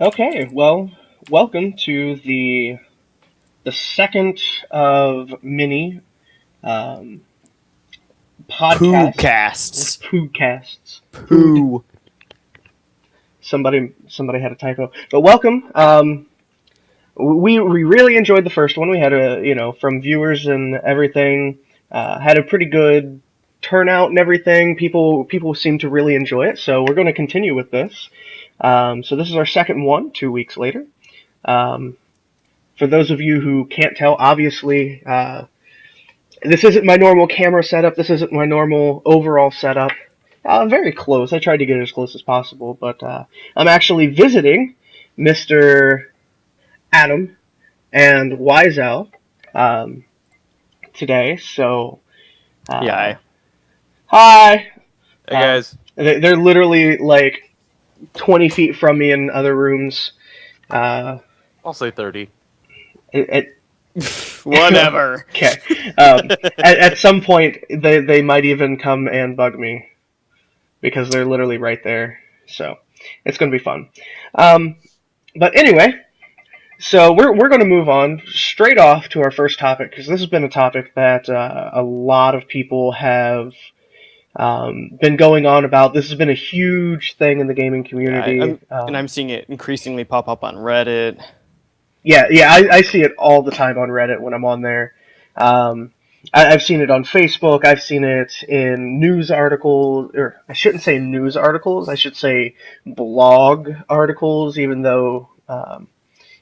Okay, well, welcome to the second of many um, Poo podcasts, casts. podcasts. Poo. Somebody had a typo, but welcome. We really enjoyed the first one. We had from viewers and everything, had a pretty good turnout and everything. People seem to really enjoy it, so we're going to continue with this. So this is our second one, 2 weeks later. Um, for those of you who can't tell, obviously, this isn't my normal camera setup. This isn't my normal overall setup. Very close. I tried to get it as close as possible, but I'm actually visiting Mr. Adam and Wiseout today. So, uh, Yeah. hi. Hey guys. They're literally like 20 feet from me in other rooms. Uh, I'll say 30. it, Whatever. Okay. At some point, they might even come and bug me because they're literally right there. So it's going to be fun. But anyway, so we're going to move on straight off to our first topic because this has been a topic that a lot of people have been going on about. This has been a huge thing in the gaming community. And I'm seeing it increasingly pop up on Reddit. Yeah, I see it all the time on Reddit when I'm on there. Um, I've seen it on Facebook. I've seen it in news articles, or I shouldn't say news articles. I should say blog articles, even though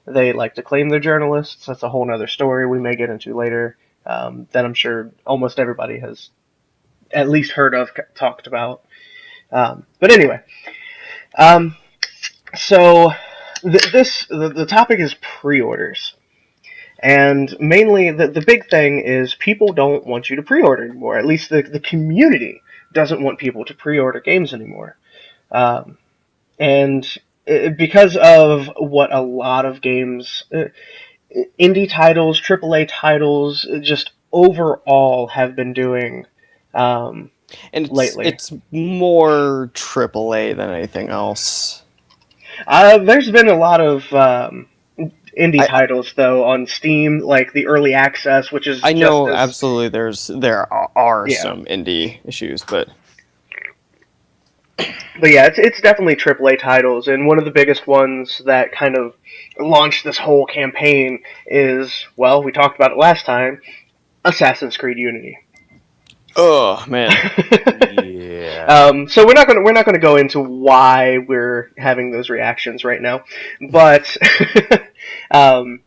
they like to claim they're journalists. That's a whole other story we may get into later. That I'm sure almost everybody has at least heard of, talked about. But anyway, um, so the topic is pre-orders. And mainly, the big thing is people don't want you to pre-order anymore. At least the community doesn't want people to pre-order games anymore. And because of what a lot of games, indie titles, AAA titles, just overall have been doing And lately. it's more AAA than anything else. There's been a lot of indie I, titles though on Steam, like the early access, which is I just know as absolutely there are yeah. some indie issues, but But yeah, it's definitely AAA titles, and one of the biggest ones that kind of launched this whole campaign is, well, we talked about it last time, Assassin's Creed Unity. oh man. Yeah. So we're not gonna go into why we're having those reactions right now, but um,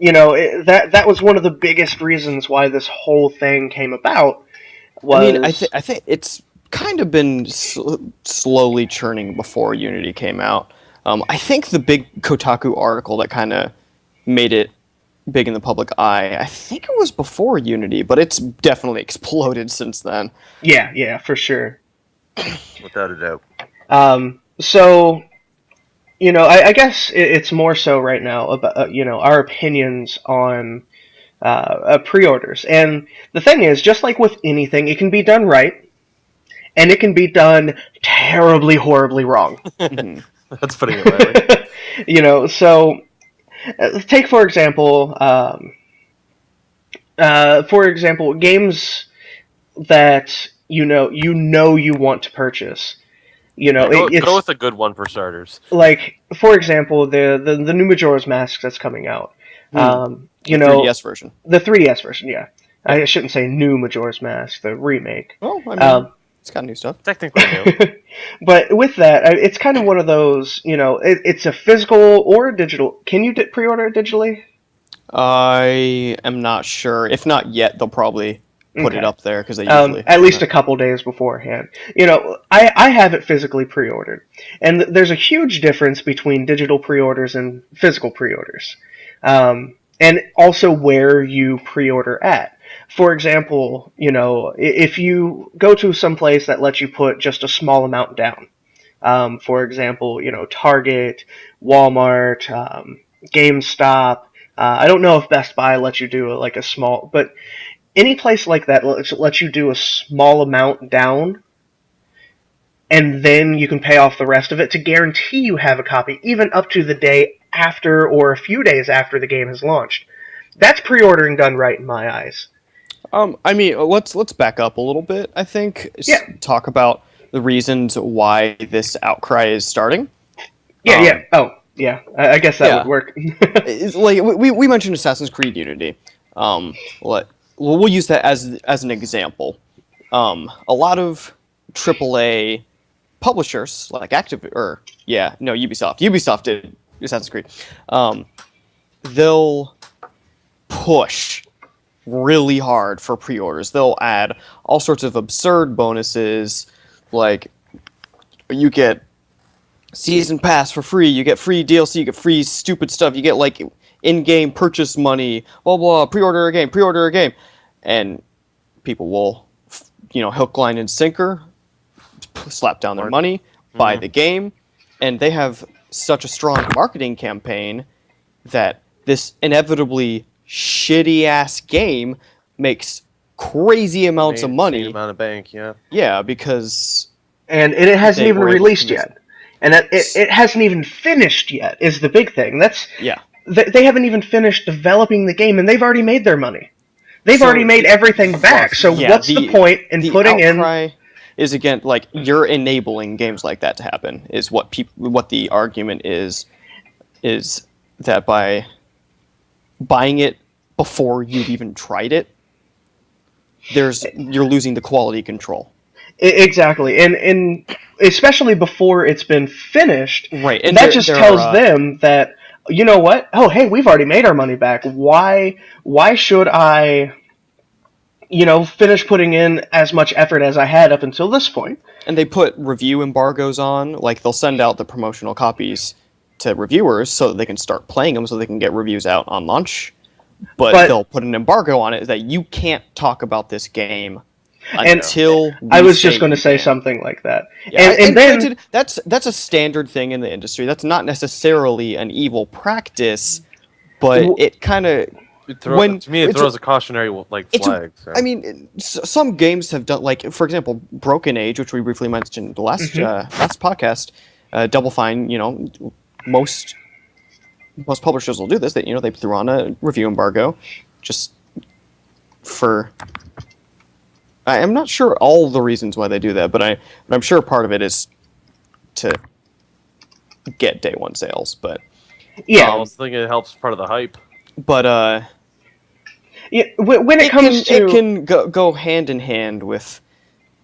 that was one of the biggest reasons why this whole thing came about. I think it's kind of been slowly churning before Unity came out. I think the big Kotaku article that kind of made it big in the public eye, I think it was before Unity, but it's definitely exploded since then. Yeah, for sure. Without a doubt. So I guess it's more so right now about our opinions on pre-orders. And the thing is, just like with anything, it can be done right, and it can be done terribly, horribly wrong. Mhm. That's putting it lightly. So take for example, games that you want to purchase. Go with a good one for starters. Like, for example, the new Majora's Mask that's coming out. The 3DS version. The 3DS version, yeah. Yeah. I shouldn't say new Majora's Mask, the remake. Oh, I mean, it's got new stuff. Technically new. But with that, it's kind of one of those, it's a physical or a digital. Can you pre-order it digitally? I am not sure. If not yet, they'll probably put it up there because they usually at least a couple days beforehand. I have it physically pre-ordered, and there's a huge difference between digital pre-orders and physical pre-orders, and also where you pre-order at. For example, if you go to some place that lets you put just a small amount down, for example, Target, Walmart, GameStop. I don't know if Best Buy lets you do like a small, but any place like that lets you do a small amount down, and then you can pay off the rest of it to guarantee you have a copy, even up to the day after or a few days after the game has launched. That's pre-ordering done right in my eyes. I mean, let's back up a little bit. I think talk about the reasons why this outcry is starting. Yeah. Oh, yeah. I guess that would work. It's like we mentioned Assassin's Creed Unity. We'll use that as an example. A lot of AAA publishers like Ubisoft. Ubisoft did Assassin's Creed. They'll push really hard for pre-orders. They'll add all sorts of absurd bonuses, like you get season pass for free, you get free DLC, you get free stupid stuff, you get like in-game purchase money, blah blah, pre-order a game, and people will, hook, line, and sinker, slap down their money, buy the game, and they have such a strong marketing campaign that this inevitably shitty ass game makes crazy amounts of money. Amount of bank, yeah. Yeah, because and it hasn't even released yet, and it hasn't even finished yet is the big thing. They haven't even finished developing the game, and they've already made their money. They've already made everything back. So what's the point in putting in? Is again like you're enabling games like that to happen. Is what the argument is that by buying it before you've even tried it, you're losing the quality control. Exactly, and especially before it's been finished. Right, and that just tells them that, you know what? Oh, hey, we've already made our money back. Why should I, finish putting in as much effort as I had up until this point? And they put review embargoes on, like they'll send out the promotional copies to reviewers so that they can start playing them, so they can get reviews out on launch. But they'll put an embargo on it that you can't talk about this game until. I was just going to say something like that. Yeah, and then granted, that's a standard thing in the industry. That's not necessarily an evil practice, but it kind of. To me, it throws a cautionary flag. So. I mean, some games have done, like, for example, Broken Age, which we briefly mentioned the last podcast. Double Fine, most publishers will do this. They threw on a review embargo, just for. I'm not sure all the reasons why they do that, but I'm sure part of it is to get day one sales. But yeah, I was thinking it helps part of the hype. But when it can go hand in hand with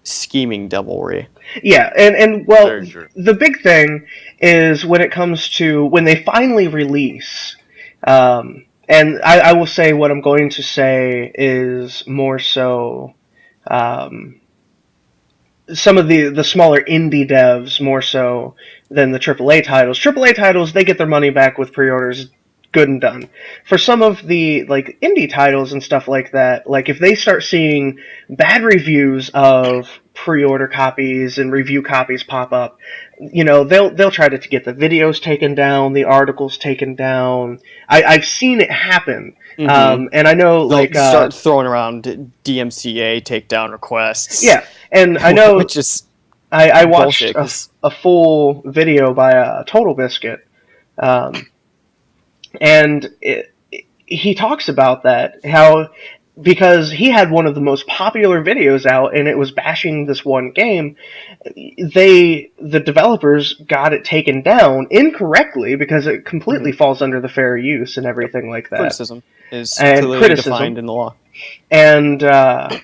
scheming devilry. Yeah, and well, the big thing is when it comes to when they finally release, and I will say what I'm going to say is more so some of the smaller indie devs more so than the AAA titles. AAA titles, they get their money back with pre-orders, good and done. For some of the like indie titles and stuff like that, like if they start seeing bad reviews of pre-order copies and review copies pop up, they'll try to get the videos taken down, the articles taken down. I've seen it happen. Mm-hmm. And I know they'll start throwing around DMCA takedown requests. Yeah, and I know which is I watched a full video by Total Biscuit, and he talks about that, how because he had one of the most popular videos out and it was bashing this one game, the developers got it taken down incorrectly because it completely falls under the fair use and everything like that. Criticism is clearly defined in the law. And there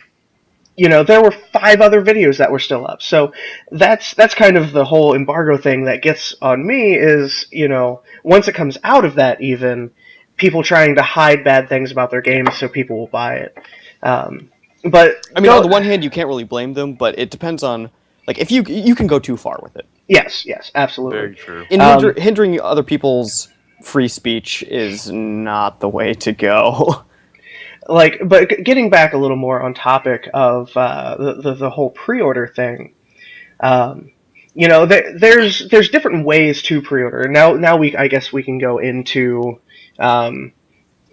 were 5 other videos that were still up. So that's kind of the whole embargo thing that gets on me is, once it comes out of that, even people trying to hide bad things about their games so people will buy it. But I mean, on the one hand, you can't really blame them, but it depends on, like, if you can go too far with it. Yes, absolutely. Very true. And hindering other people's free speech is not the way to go. But getting back a little more on topic of the whole pre-order thing, there's different ways to pre-order. Now I guess we can go into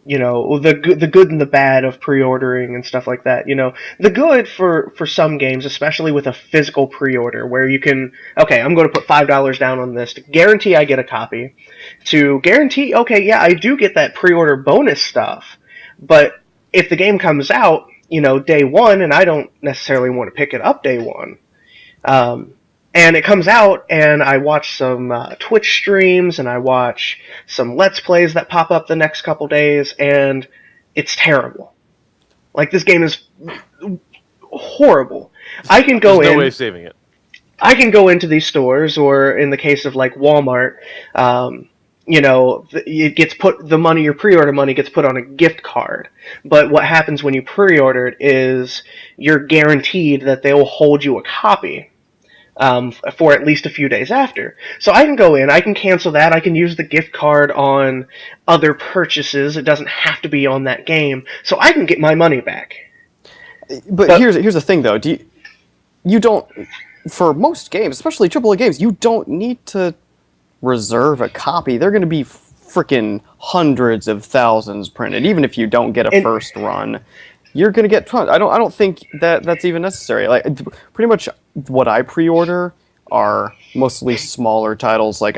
the good and the bad of pre-ordering and stuff like that. The good for some games, especially with a physical pre-order, where you can, okay, I'm going to put $5 down on this to guarantee I get a copy, to guarantee, okay, yeah, I do get that pre-order bonus stuff, but if the game comes out, day one, and I don't necessarily want to pick it up day one, and it comes out, and I watch some Twitch streams, and I watch some Let's Plays that pop up the next couple days, and it's terrible. Like, this game is horrible. I can go There's no way of saving it. I can go into these stores, or in the case of, like, Walmart, it gets the money, your pre-order money gets put on a gift card. But what happens when you pre-order it is you're guaranteed that they will hold you a copy. For at least a few days after. So I can go in, I can cancel that, I can use the gift card on other purchases, it doesn't have to be on that game, so I can get my money back. But here's the thing, though. You don't, for most games, especially AAA games, you don't need to reserve a copy. They're going to be freaking hundreds of thousands printed, even if you don't get a first run. You're gonna get tons. I don't think that's even necessary. Like, pretty much what I pre-order are mostly smaller titles. Like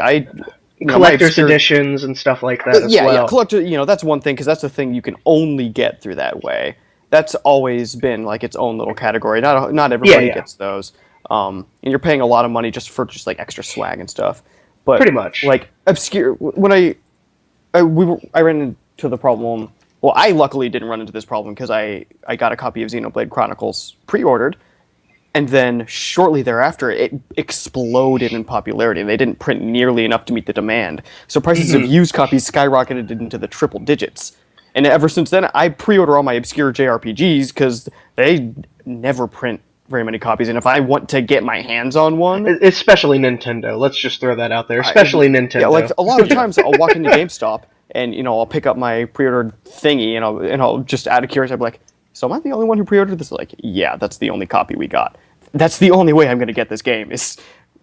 collector's editions and stuff like that. As well. Yeah, collector. That's one thing, because that's the thing you can only get through that way. That's always been like its own little category. Not everybody gets those. And you're paying a lot of money just for like extra swag and stuff. But pretty much, like, obscure. When I ran into the problem. Well, I luckily didn't run into this problem because I got a copy of Xenoblade Chronicles pre-ordered, and then shortly thereafter it exploded in popularity, and they didn't print nearly enough to meet the demand. So prices of used copies skyrocketed into the triple digits. And ever since then, I pre-order all my obscure JRPGs because they never print very many copies, and if I want to get my hands on one... Especially Nintendo, let's just throw that out there, especially Nintendo. Yeah, like, a lot of times I'll walk into GameStop, and I'll pick up my pre-ordered thingy, and I'll just out of curiosity, I'll be like, so am I the only one who pre-ordered this? Like, yeah, that's the only copy we got. That's the only way I'm going to get this game, is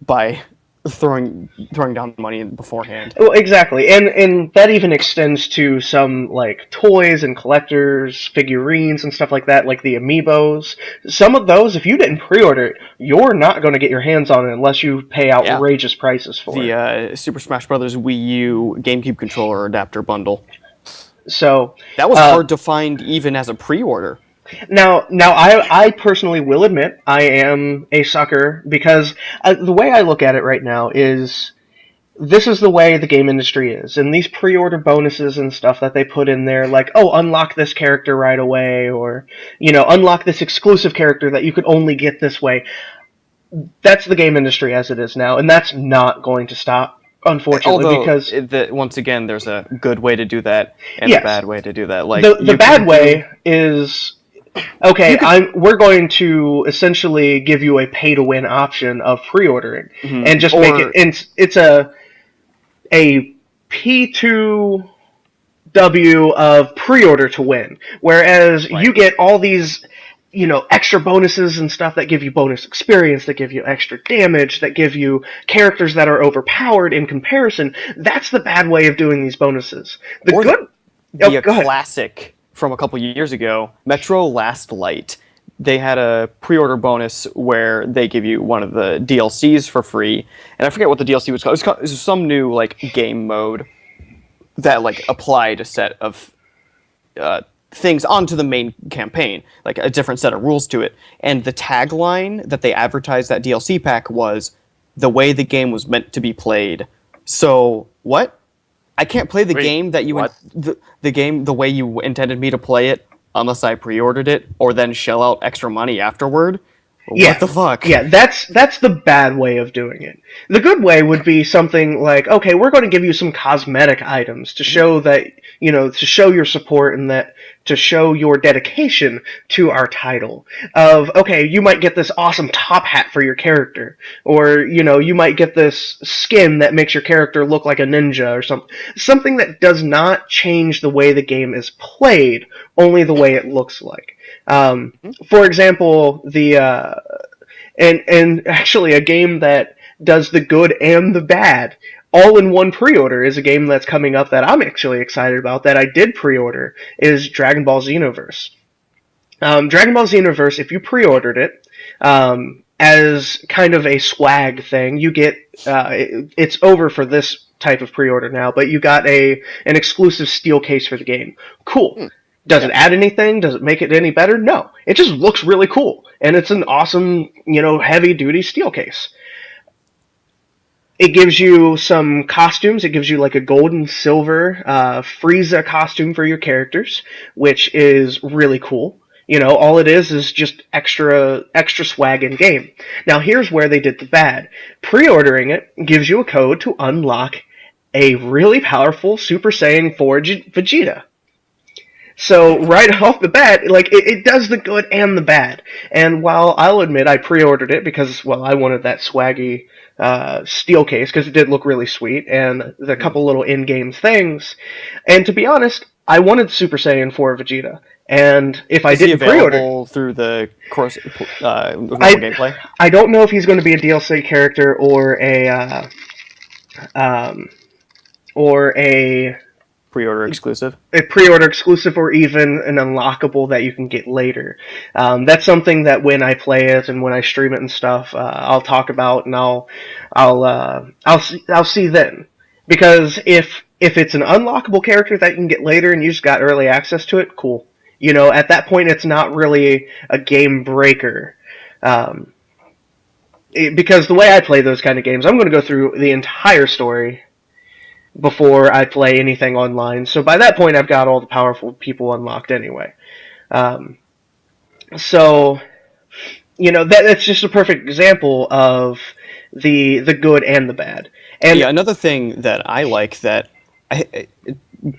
by throwing down money beforehand. Well, exactly, and that even extends to some, like, toys and collectors, figurines and stuff like that, like the amiibos. Some of those, if you didn't pre-order it, you're not going to get your hands on it unless you pay outrageous prices for it. The Super Smash Bros. Wii U GameCube controller adapter bundle. So that was hard to find even as a pre-order. Now, I personally will admit I am a sucker, because the way I look at it right now is this is the way the game industry is, and these pre-order bonuses and stuff that they put in there, like, oh, unlock this character right away, or, unlock this exclusive character that you could only get this way. That's the game industry as it is now, and that's not going to stop, unfortunately. Because once again, there's a good way to do that and a bad way to do that. Like, the bad way is... Okay, we're going to essentially give you a pay-to-win option of pre-ordering, and just make it. It's a P2W of pre-order to win, whereas you get all these, extra bonuses and stuff that give you bonus experience, that give you extra damage, that give you characters that are overpowered in comparison. That's the bad way of doing these bonuses. The classic from a couple years ago, Metro Last Light. They had a pre-order bonus where they give you one of the DLCs for free, and I forget what the DLC was called. It was some new game mode that applied a set of things onto the main campaign, like a different set of rules to it. And the tagline that they advertised that DLC pack was, "The way the game was meant to be played." So what? I can't play the game that you the game the way you intended me to play it unless I pre-ordered it or then shell out extra money afterward. What the fuck? Yeah, that's the bad way of doing it. The good way would be something like, okay, we're going to give you some cosmetic items to show that, to show your support and to show your dedication to our title. Okay, you might get this awesome top hat for your character, or, you might get this skin that makes your character look like a ninja or something. Something that does not change the way the game is played, only the way it looks like. For example, and actually a game that does the good and the bad all-in-one pre-order is a game that's coming up that I'm actually excited about, that I did pre-order, is Dragon Ball Xenoverse. Dragon Ball Xenoverse, if you pre-ordered it, as kind of a swag thing, you get, it's over for this type of pre-order now, but you got an exclusive steel case for the game. Cool. Does it add anything? Does it make it any better? No. It just looks really cool, and it's an awesome, heavy-duty steel case. It gives you some costumes. It gives you like a gold and silver Frieza costume for your characters, which is really cool. All it is just extra swag in game. Now here's where they did the bad. Pre-ordering it gives you a code to unlock a really powerful Super Saiyan 4 Vegeta. So right off the bat, like it does the good and the bad. And while I'll admit I pre-ordered it because, well, I wanted that swaggy steel case because it did look really sweet, and the couple little in-game things. And to be honest, I wanted Super Saiyan 4 Vegeta. And if I didn't pre-order through the course normal gameplay, I don't know if he's going to be a DLC character or a pre-order exclusive. A pre-order exclusive, or even an unlockable that you can get later. That's something that when I play it and when I stream it and stuff, I'll talk about, and I'll see then. Because if it's an unlockable character that you can get later and you just got early access to it, cool. At that point, it's not really a game breaker. Because the way I play those kind of games, I'm going to go through the entire story before I play anything online. So by that point, I've got all the powerful people unlocked anyway. So, that's just a perfect example of the good and the bad. And another thing that I like that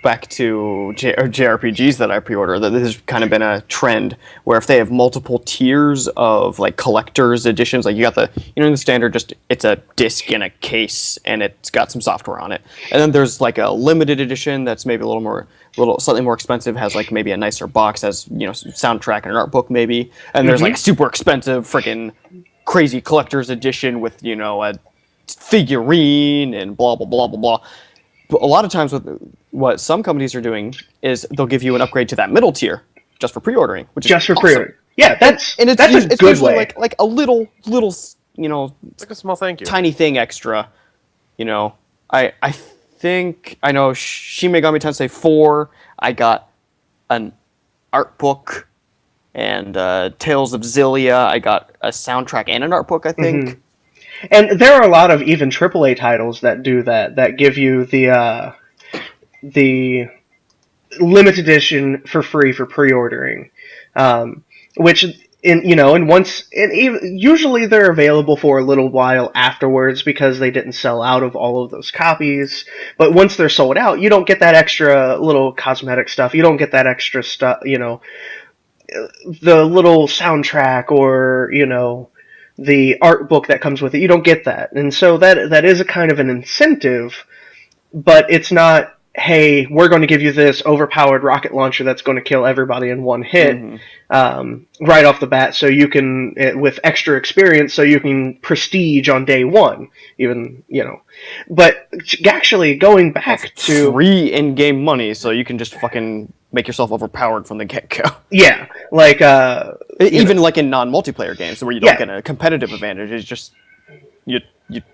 back to JRPGs that I pre-order, that this has kind of been a trend where if they have multiple tiers of like collector's editions, like you got the, in the standard, just it's a disc in a case and it's got some software on it, and then there's like a limited edition that's maybe slightly more expensive, has like maybe a nicer box, has soundtrack and an art book maybe, and there's like a super expensive freaking crazy collector's edition with a figurine and blah blah blah blah blah. But a lot of times, what some companies are doing is they'll give you an upgrade to that middle tier just for pre-ordering, which is awesome. Pre-ordering. Yeah, that's a good usually way. like a little it's like a small thank you, tiny thing extra. I think I know Shin Megami Tensei 4. I got an art book, and Tales of Xillia. I got a soundtrack and an art book, I think. Mm-hmm. And there are a lot of even AAA titles that do that give you the limited edition for free for pre-ordering, which usually they're available for a little while afterwards because they didn't sell out of all of those copies. But once they're sold out, you don't get that extra little cosmetic stuff. You don't get that extra stuff, the little soundtrack or the art book that comes with it. You don't get that. And so that is a kind of an incentive, but it's not, hey, we're going to give you this overpowered rocket launcher that's going to kill everybody in one hit right off the bat, so you can, with extra experience, so you can prestige on day one, even, But actually, going back to... free in-game money, so you can just fucking make yourself overpowered from the get-go. Yeah, like... even like in non-multiplayer games, where you don't get a competitive advantage, it's just... You get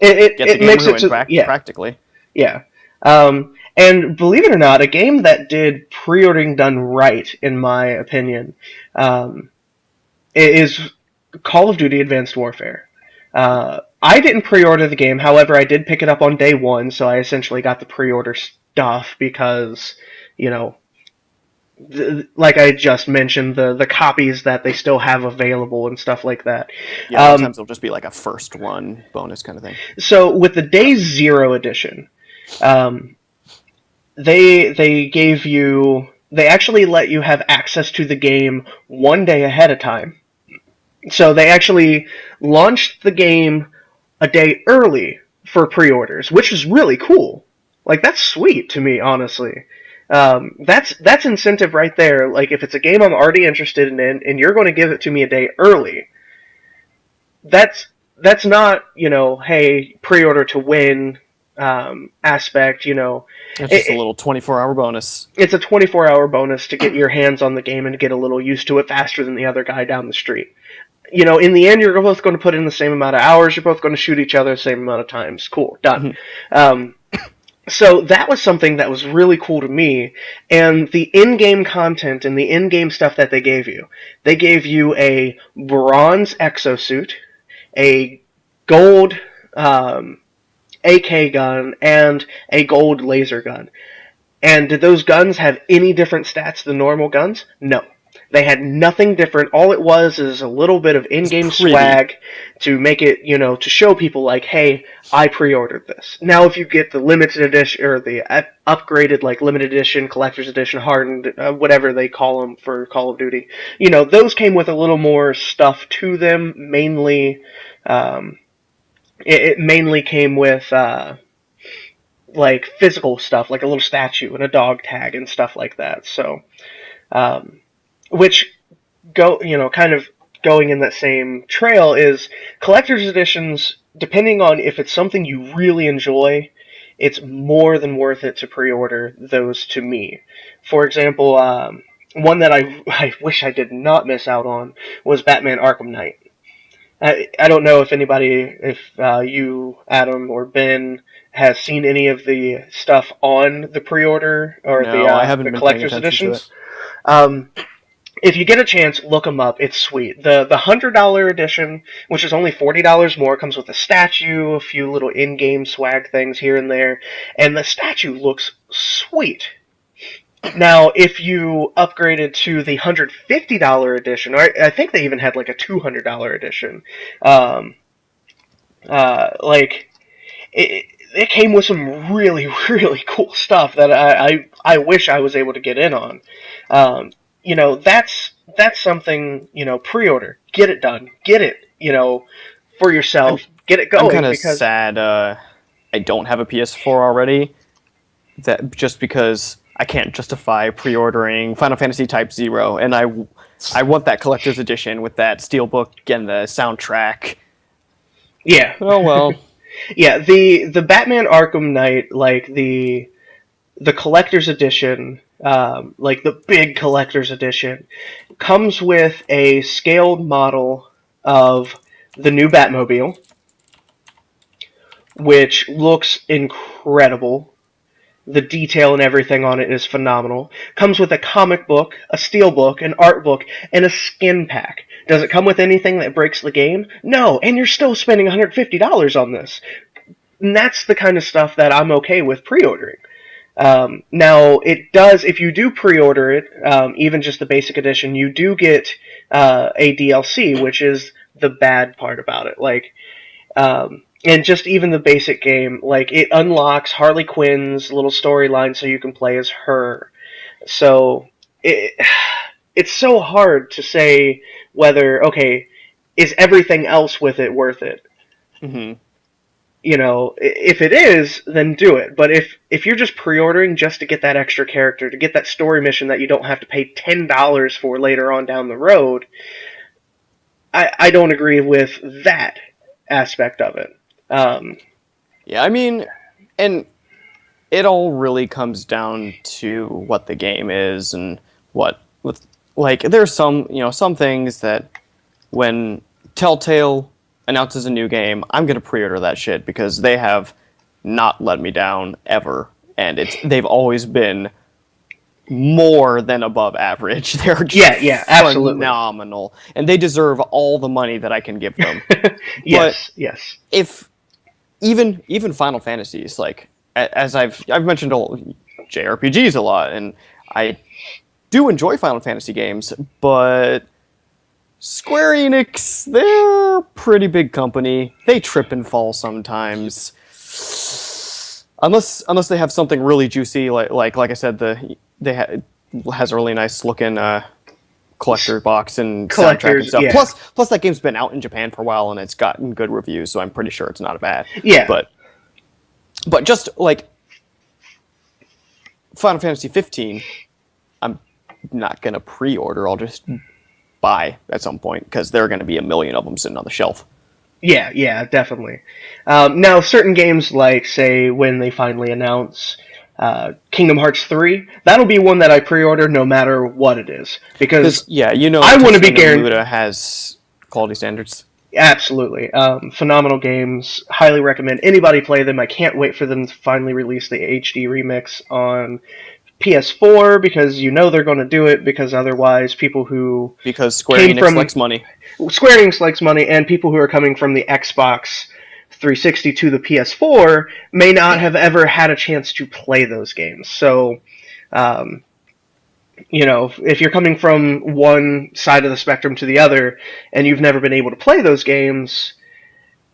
the game makes ruined, it practically. Yeah. And believe it or not, a game that did pre-ordering done right, in my opinion, is Call of Duty Advanced Warfare. I didn't pre-order the game, however, I did pick it up on day one, so I essentially got the pre-order stuff because, like I just mentioned, the copies that they still have available and stuff like that. Yeah, a lot of times it'll just be like a first one bonus kind of thing. So with the Day Zero edition, they actually let you have access to the game one day ahead of time. So they actually launched the game a day early for pre-orders, which is really cool. Like, that's sweet to me, honestly. That's incentive right there. Like, if it's a game I'm already interested in and you're going to give it to me a day early, that's that's not, hey, pre-order to win aspect. It's just a little 24-hour bonus. It's a 24-hour bonus to get your hands on the game and to get a little used to it faster than the other guy down the street. In the end, you're both going to put in the same amount of hours. You're both going to shoot each other the same amount of times. Cool, done. So that was something that was really cool to me. And the in-game content and the in-game stuff that they gave you a bronze exosuit, a gold AK gun, and a gold laser gun. And did those guns have any different stats than normal guns? No. They had nothing different. All it was is a little bit of in-game swag to make it, to show people like, hey, I pre-ordered this. Now, if you get the limited edition or the upgraded, like limited edition, collector's edition, hardened, whatever they call them for Call of Duty, those came with a little more stuff to them. Mainly, it mainly came with like physical stuff, like a little statue and a dog tag and stuff like that. So. Which kind of going in that same trail is collector's editions, depending on if it's something you really enjoy, it's more than worth it to pre-order those to me. For example, one that I wish I did not miss out on was Batman Arkham Knight. I don't know if you, Adam, or Ben has seen any of the stuff on the pre-order or I haven't the collector's been paying attention editions. To it. If you get a chance, look them up. It's sweet. The $100 edition, which is only $40 more, comes with a statue, a few little in-game swag things here and there, and the statue looks sweet. Now, if you upgraded to the $150 edition, or I think they even had like a $200 edition, it came with some really, really cool stuff that I wish I was able to get in on. That's something, pre-order. Get it done. Get it, for yourself. Get it going. I'm kind of sad I don't have a PS4 already. That just because I can't justify pre-ordering Final Fantasy Type 0, and I want that collector's edition with that steelbook and the soundtrack. Yeah. Oh well. Yeah, the Batman Arkham Knight, like the collector's edition, like the big collector's edition, comes with a scaled model of the new Batmobile, which looks incredible. The detail and everything on it is phenomenal. Comes with a comic book, a steelbook, an art book, and a skin pack. Does it come with anything that breaks the game? No, and you're still spending $150 on this. And that's the kind of stuff that I'm okay with pre-ordering. Now, it does, if you do pre-order it, even just the basic edition, you do get a DLC, which is the bad part about it. Like, and just even the basic game, like, it unlocks Harley Quinn's little storyline so you can play as her. So, it's so hard to say whether, okay, is everything else with it worth it? Mm-hmm. If it is, then do it. But if you're just pre-ordering just to get that extra character, to get that story mission that you don't have to pay $10 for later on down the road, I don't agree with that aspect of it. Yeah, I mean, and it all really comes down to what the game is and there's some things that when Telltale announces a new game, I'm going to pre-order that shit because they have not let me down ever, and they've always been more than above average. They're just absolutely phenomenal, and they deserve all the money that I can give them. Yes. If even Final Fantasies, like as I've mentioned JRPGs a lot, and I do enjoy Final Fantasy games, but Square Enix, they're a pretty big company. They trip and fall sometimes. Unless they have something really juicy, like I said, has a really nice looking collector box and soundtrack and stuff. Yeah. Plus that game's been out in Japan for a while and it's gotten good reviews, so I'm pretty sure it's not bad. Yeah. But just like Final Fantasy 15, I'm not gonna pre-order. I'll just buy at some point because there are going to be a million of them sitting on the shelf. Yeah, definitely. Now, certain games, like, say, when they finally announce Kingdom Hearts 3, that'll be one that I pre-order no matter what it is. Because Because yeah, you know I want to be Tetsuya guaranteed. Nomura has quality standards. Absolutely. Phenomenal games. Highly recommend anybody play them. I can't wait for them to finally release the HD remix on PS4 because you know they're going to do it because otherwise people who Because Square came Enix from likes money. Square Enix likes money, and people who are coming from the Xbox 360 to the PS4 may not have ever had a chance to play those games. So, um, if you're coming from one side of the spectrum to the other, and you've never been able to play those games,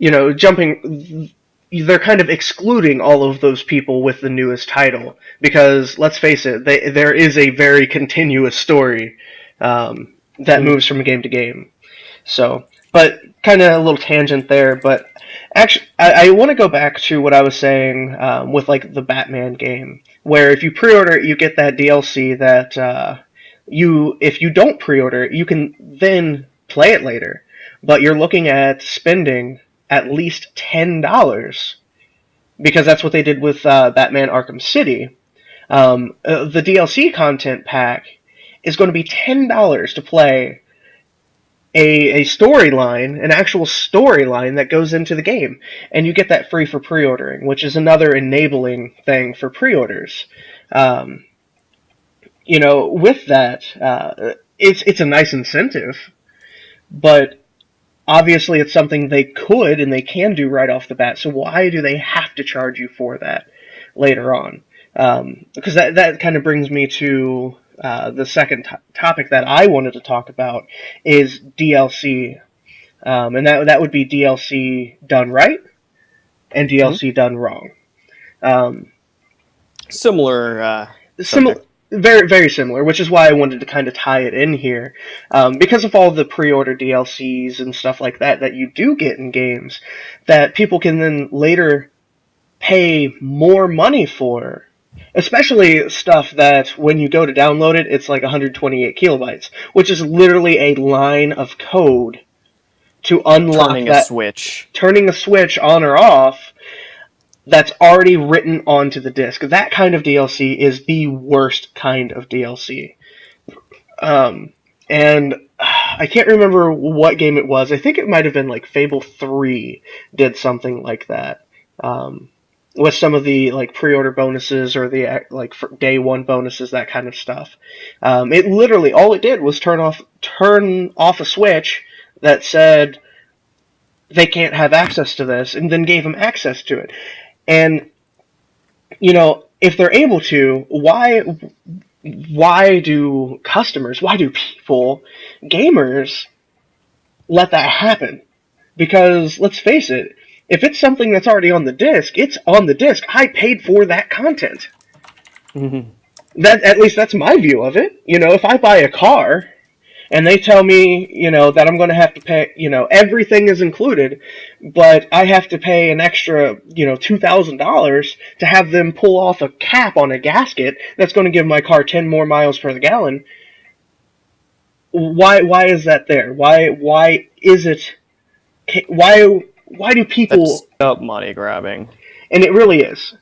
they're kind of excluding all of those people with the newest title because let's face it, there is a very continuous story that Mm-hmm. moves from game to game. So, but kind of a little tangent there. But actually, I want to go back to what I was saying with like the Batman game, where if you pre-order it, you get that DLC that if you don't pre-order it, you can then play it later. But you're looking at spending at least $10 because that's what they did with Batman Arkham City. The DLC content pack is going to be $10 to play a storyline, an actual storyline that goes into the game, and you get that free for pre-ordering, which is another enabling thing for pre-orders. Um, with that, it's a nice incentive, but obviously it's something they could and they can do right off the bat. So why do they have to charge you for that later on? Because that kind of brings me to the second topic that I wanted to talk about is DLC, and that would be DLC done right and Mm-hmm. DLC done wrong. Um, Similar similar, subject. very very similar, which is why I wanted to kind of tie it in here, because of all the pre-order DLCs and stuff like that you do get in games, that people can then later pay more money for. Especially stuff that when you go to download it, it's like 128 kilobytes, which is literally a line of code to unlock Turning a that, switch. turning a switch on or off that's already written onto the disc. That kind of DLC is the worst kind of DLC. And I can't remember what game it was. I think it might have been like Fable 3 did something like that. With some of the like pre-order bonuses or the like day one bonuses, that kind of stuff. It literally all it did was turn off a switch that said they can't have access to this, and then gave them access to it. And if they're able to, why do customers, why do people, gamers, let that happen? Because let's face it, if it's something that's already on the disc, it's on the disc. I paid for that content. Mm-hmm. That, at least that's my view of it. If I buy a car and they tell me, that I'm going to have to pay, everything is included, but I have to pay an extra, $2,000 to have them pull off a cap on a gasket that's going to give my car 10 more miles per gallon. Why is that there? Why is it? Why do That's people? up money grabbing. And it really is.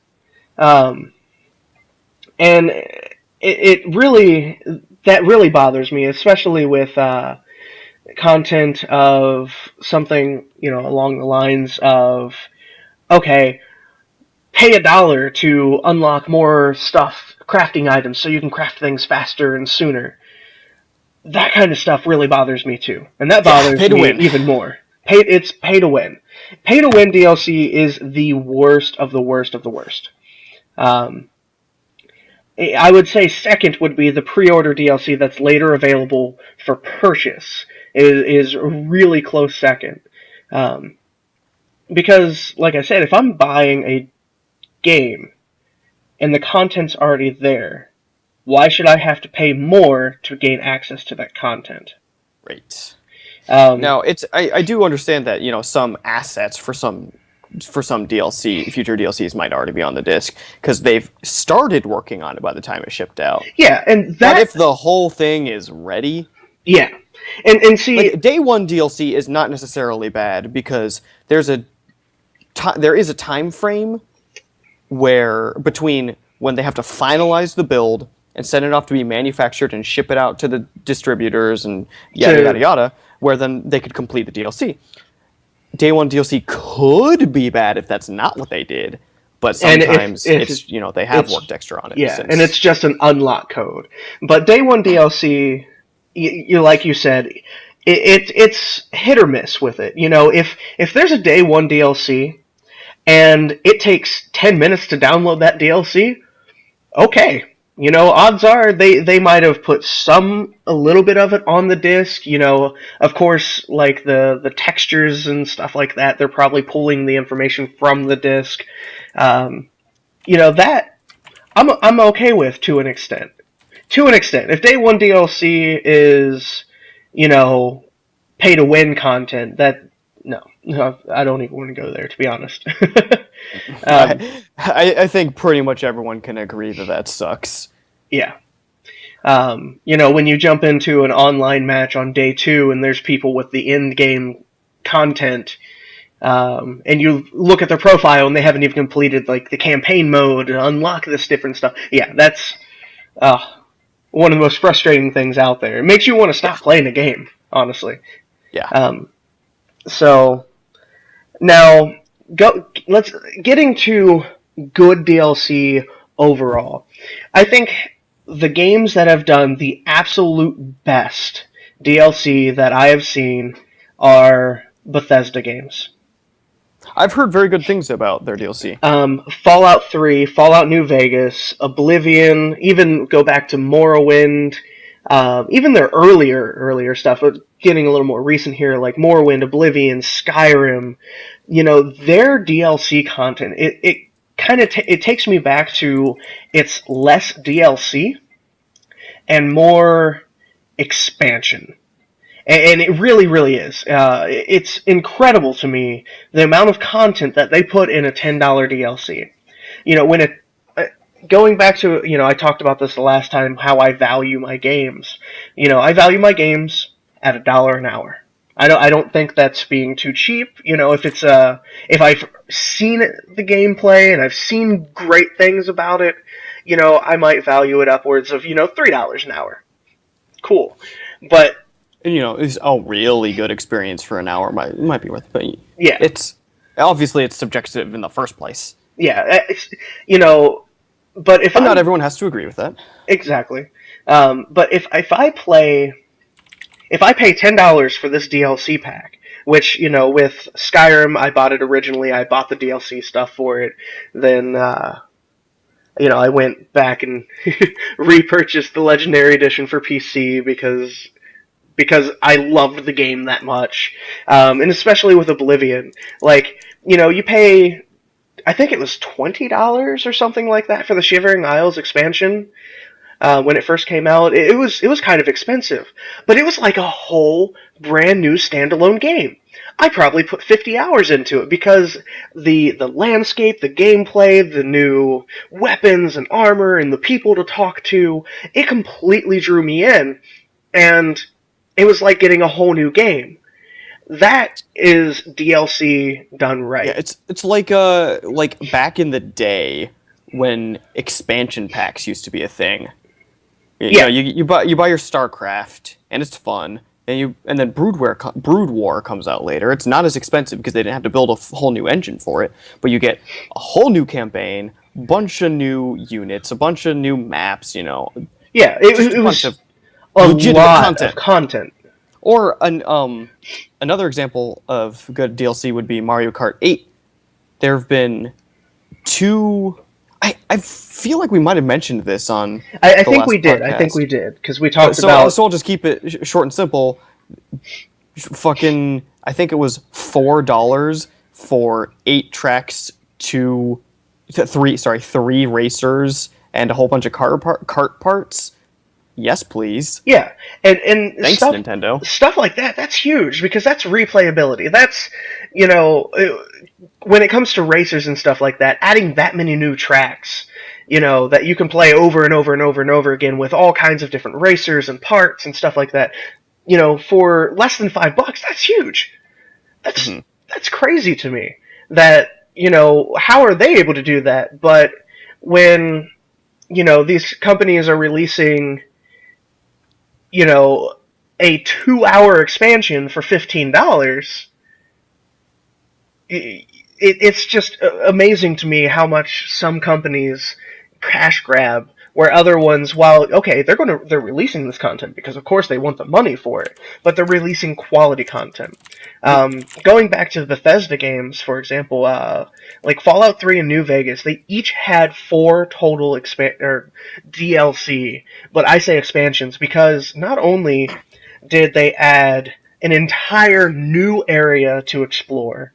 Um, and it really, that really bothers me, especially with content of something, along the lines of, okay, pay $1 to unlock more stuff, crafting items, so you can craft things faster and sooner. That kind of stuff really bothers me too, and that Yeah, bothers pay to me win. even more. It's pay to win. Pay to win DLC is the worst of the worst of the worst. Um, I would say second would be the pre-order DLC that's later available for purchase is a really close second. Um, because, like I said, if I'm buying a game and the content's already there, why should I have to pay more to gain access to that content? Right. Um, Now, I do understand that some assets for some DLC, future DLCs might already be on the disc because they've started working on it by the time it shipped out. yeah, and But that, if the whole thing is ready, yeah, And see, Like day one DLC is not necessarily bad because there is a time frame where between when they have to finalize the build and send it off to be manufactured and ship it out to the distributors and yada yada yada, where then they could complete the DLC. Day one DLC could be bad if that's not what they did, but and sometimes if it's they have it's worked extra on it. yeah, Since and it's just an unlock code. But day one DLC, you like you said, it's hit or miss with it. If there's a day one DLC and it takes 10 minutes to download that DLC, okay. Odds are they might have put a little bit of it on the disc. Of course, like the textures and stuff like that, they're probably pulling the information from the disc. That I'm okay with to an extent. To an extent, if day one DLC is, pay to win content, no, I don't even want to go there, to be honest. I think pretty much everyone can agree that sucks. Yeah. When you jump into an online match on day two and there's people with the in-game content, and you look at their profile and they haven't even completed like the campaign mode and unlock this different stuff. Yeah, that's one of the most frustrating things out there. It makes you want to stop playing the game, honestly. Yeah. So now let's getting to good DLC overall. I think the games that have done the absolute best DLC that I have seen are Bethesda games. I've heard very good things about their DLC. Fallout 3, Fallout New Vegas, Oblivion, even go back to Morrowind, even their earlier stuff, but getting a little more recent here, like Morrowind, Oblivion, Skyrim. Their DLC content, it kind of it takes me back to it's less DLC and more expansion. And it really, really is. It's incredible to me the amount of content that they put in a $10 DLC. Going back to, I talked about this the last time, how I value my games. I value my games at $1 an hour. I don't think that's being too cheap. If I've seen the gameplay and I've seen great things about it, I might value it upwards of, $3 an hour. Cool. But it's a really good experience for an hour. Might be worth it, but yeah, it's subjective in the first place. Yeah, but if not everyone has to agree with that. Exactly. But if I pay $10 for this DLC pack, which with Skyrim I bought it originally, I bought the DLC stuff for it, then I went back and repurchased the Legendary Edition for PC because I loved the game that much, and especially with Oblivion, you pay, I think it was $20 or something like that for the Shivering Isles expansion when it first came out. It was kind of expensive, but it was like a whole brand new standalone game. I probably put 50 hours into it because the landscape, the gameplay, the new weapons and armor, and the people to talk to, it completely drew me in, and it was like getting a whole new game. That is DLC done right. Yeah, it's like back in the day when expansion packs used to be a thing. You buy your StarCraft and it's fun, and then Brood War comes out later. It's not as expensive because they didn't have to build a whole new engine for it, but you get a whole new campaign, bunch of new units, a bunch of new maps. Yeah, it was a lot of content. Or another example of good DLC would be Mario Kart 8. There have been two. I feel like we might have mentioned this on. I think we did. I think we did because we talked about. So I'll just keep it short and simple. Fucking, I think it was $4 for 8 tracks, three racers, and a whole bunch of cart parts. Yes, please. Yeah, and thanks, Nintendo. Stuff like that, that's huge, because that's replayability. That's, when it comes to racers and stuff like that, adding that many new tracks, that you can play over and over and over and over again with all kinds of different racers and parts and stuff like that, for less than $5, that's huge. That's crazy to me. That how are they able to do that? But when these companies are releasing a 2-hour expansion for $15, it's just amazing to me how much some companies cash grab, where other ones, while okay, they're releasing this content because of course they want the money for it, but they're releasing quality content. Going back to the Bethesda games, for example, like Fallout 3 and New Vegas, they each had 4 total DLC, but I say expansions because not only did they add an entire new area to explore,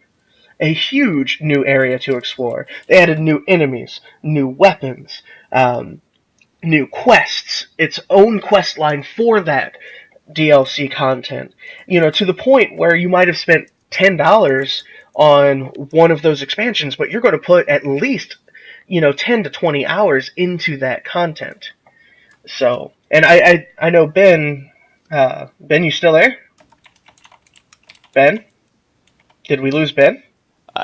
a huge new area to explore. They added new enemies, new weapons, new quests, its own quest line for that DLC content. To the point where you might have spent $10 on one of those expansions, but you're going to put at least 10 to 20 hours into that content. So, and I know Ben. Ben, you still there? Ben, did we lose Ben?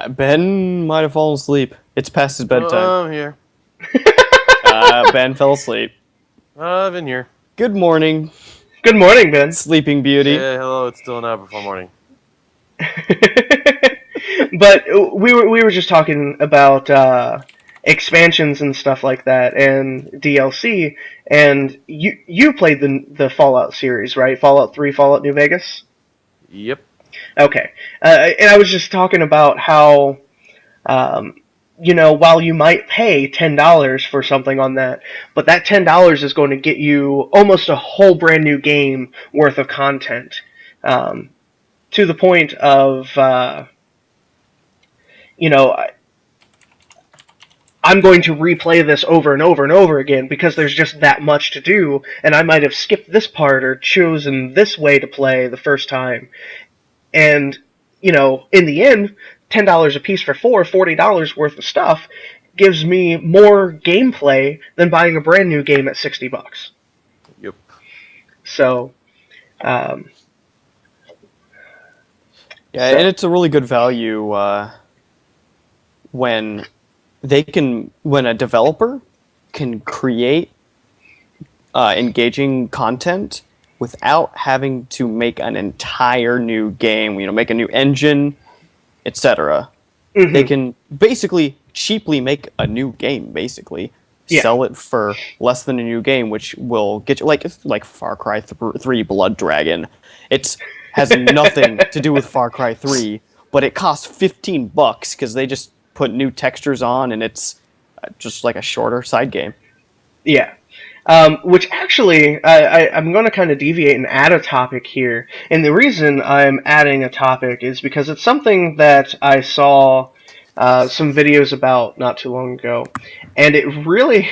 Ben might have fallen asleep. It's past his bedtime. Oh, I'm here. Ben fell asleep. I've been here. Good morning, Good morning, Ben. Sleeping Beauty. Yeah, hello. It's still an hour before morning. But we were just talking about expansions and stuff like that, and DLC. And you played the Fallout series, right? Fallout 3, Fallout New Vegas. Yep. Okay, and I was just talking about how, while you might pay $10 for something on that, but that $10 is going to get you almost a whole brand new game worth of content, to the point of, I'm going to replay this over and over and over again because there's just that much to do, and I might have skipped this part or chosen this way to play the first time. And, in the end, $10 a piece for $40 worth of stuff gives me more gameplay than buying a brand new game at $60. Yep. So, Yeah, and it's a really good value when a developer can create engaging content without having to make an entire new game, make a new engine, etc. mm-hmm. They can basically cheaply make a new game, basically. Yeah. Sell it for less than a new game, which will get you, like Far Cry 3 Blood Dragon. It has nothing to do with Far Cry 3, but it costs $15 because they just put new textures on, and it's just like a shorter side game. Yeah. Which actually, I'm going to kind of deviate and add a topic here. And the reason I'm adding a topic is because it's something that I saw some videos about not too long ago. And it really,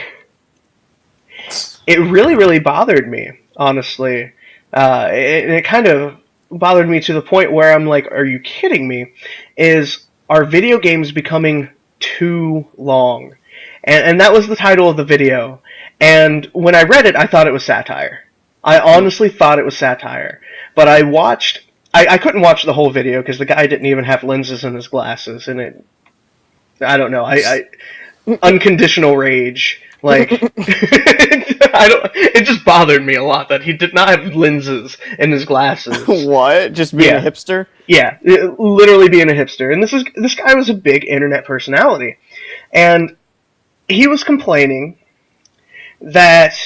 really bothered me, honestly. It kind of bothered me to the point where I'm like, are you kidding me? Are video games becoming too long? And that was the title of the video. And when I read it, I thought it was satire. I honestly thought it was satire. But I couldn't watch the whole video because the guy didn't even have lenses in his glasses. And I don't know, unconditional rage. Like, it just bothered me a lot that he did not have lenses in his glasses. What? Just being a hipster? Yeah, literally being a hipster. And this guy was a big internet personality. And he was complaining that,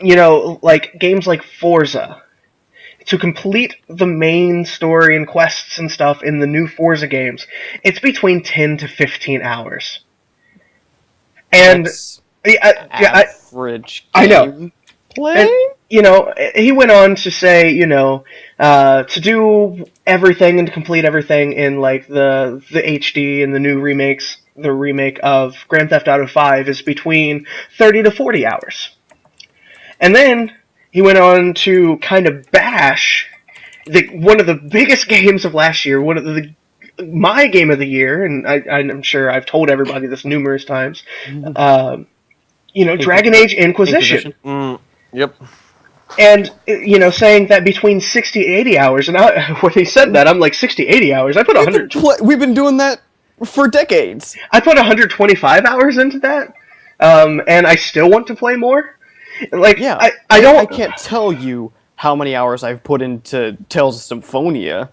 like games like Forza, to complete the main story and quests and stuff in the new Forza games, it's between 10 to 15 hours. And average I know. Play? And, he went on to say, to do everything and to complete everything in like the HD and the new remakes, the remake of Grand Theft Auto 5 is between 30 to 40 hours. And then he went on to kind of bash one of the biggest games of last year, my game of the year, and I'm sure I've told everybody this numerous times. Dragon Age Inquisition. Yep. And, saying that between 60 and 80 hours, and when he said that, I'm like, 60, 80 hours? We've been doing that for decades. I put 125 hours into that, and I still want to play more. Like, Yeah, I don't... I can't tell you how many hours I've put into Tales of Symphonia.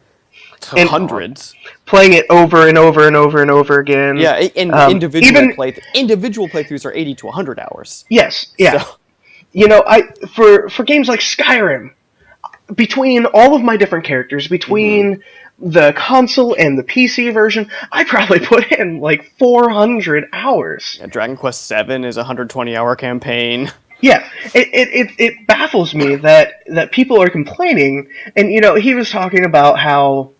And Hundreds. Playing it over and over and over and over again. Yeah, and individual playthroughs are 80 to 100 hours. Yes, yeah. So. For games like Skyrim, between all of my different characters, between the console and the PC version, I probably put in like 400 hours. Yeah, Dragon Quest VII is a 120-hour campaign. Yeah, it baffles me that people are complaining, and he was talking about how...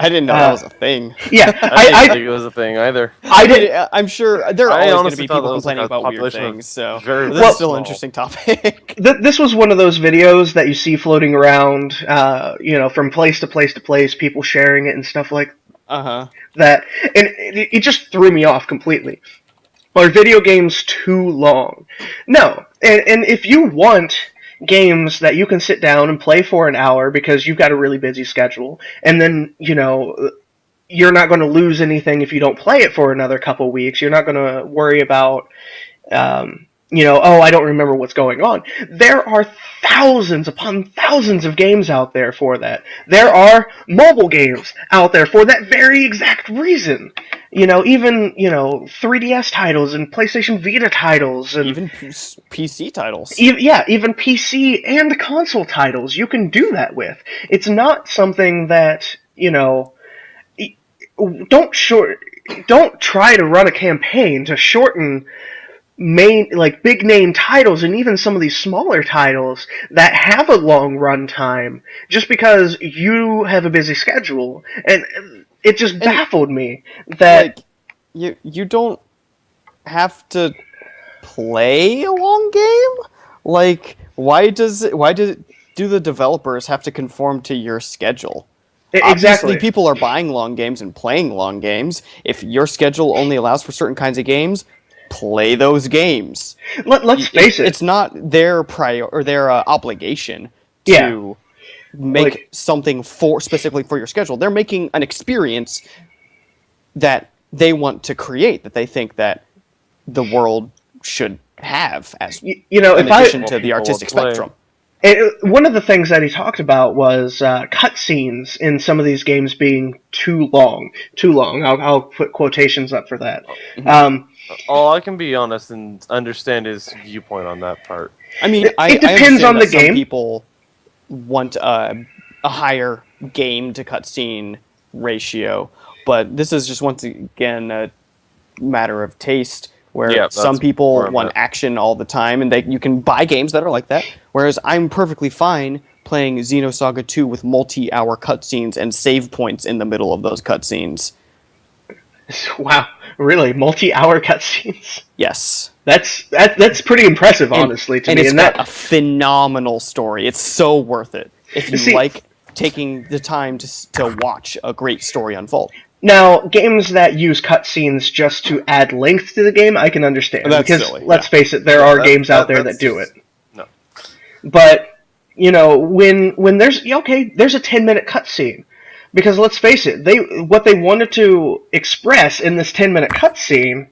I didn't know that was a thing. Yeah, I didn't think it was a thing either. I'm sure there are always going to be people complaining about weird things, so this is still an interesting topic. This was one of those videos that you see floating around, from place to place to place, people sharing it and stuff like that, and it just threw me off completely. Are video games too long? No, and if you want games that you can sit down and play for an hour because you've got a really busy schedule, and then, you're not going to lose anything if you don't play it for another couple weeks. You're not going to worry about, I don't remember what's going on. There are thousands upon thousands of games out there for that. There are mobile games out there for that very exact reason. Even 3DS titles and PlayStation Vita titles, and even PC titles. Even PC and console titles you can do that with. It's not something that don't try to run a campaign to shorten big name titles, and even some of these smaller titles that have a long run time, just because you have a busy schedule. And it just baffled me that you don't have to play a long game. Like, why do the developers have to conform to your schedule? Exactly. Obviously, people are buying long games and playing long games. If your schedule only allows for certain kinds of games, play those games. Let's face it. It's not their obligation to make something specifically for your schedule. They're making an experience that they want to create, that they think that the world should have as in addition to the artistic spectrum. One of the things that he talked about was cutscenes in some of these games being too long. Too long. I'll put quotations up for that. I can be honest and understand his viewpoint on that part. I mean, it depends on the game. Some people want a higher game to cutscene ratio, but this is just once again a matter of taste. Where some people want action all the time, and you can buy games that are like that. Whereas I'm perfectly fine playing Xenosaga 2 with multi-hour cutscenes and save points in the middle of those cutscenes. Wow, really? Multi-hour cutscenes? Yes. That's pretty impressive, honestly, to me. And it's got a phenomenal story. It's so worth it if you like taking the time to watch a great story unfold. Now, games that use cutscenes just to add length to the game, I can understand. That's because, silly, let's face it, there are games out there that do it. No. But, when there's a 10-minute cutscene. Because, let's face it, what they wanted to express in this 10-minute cutscene,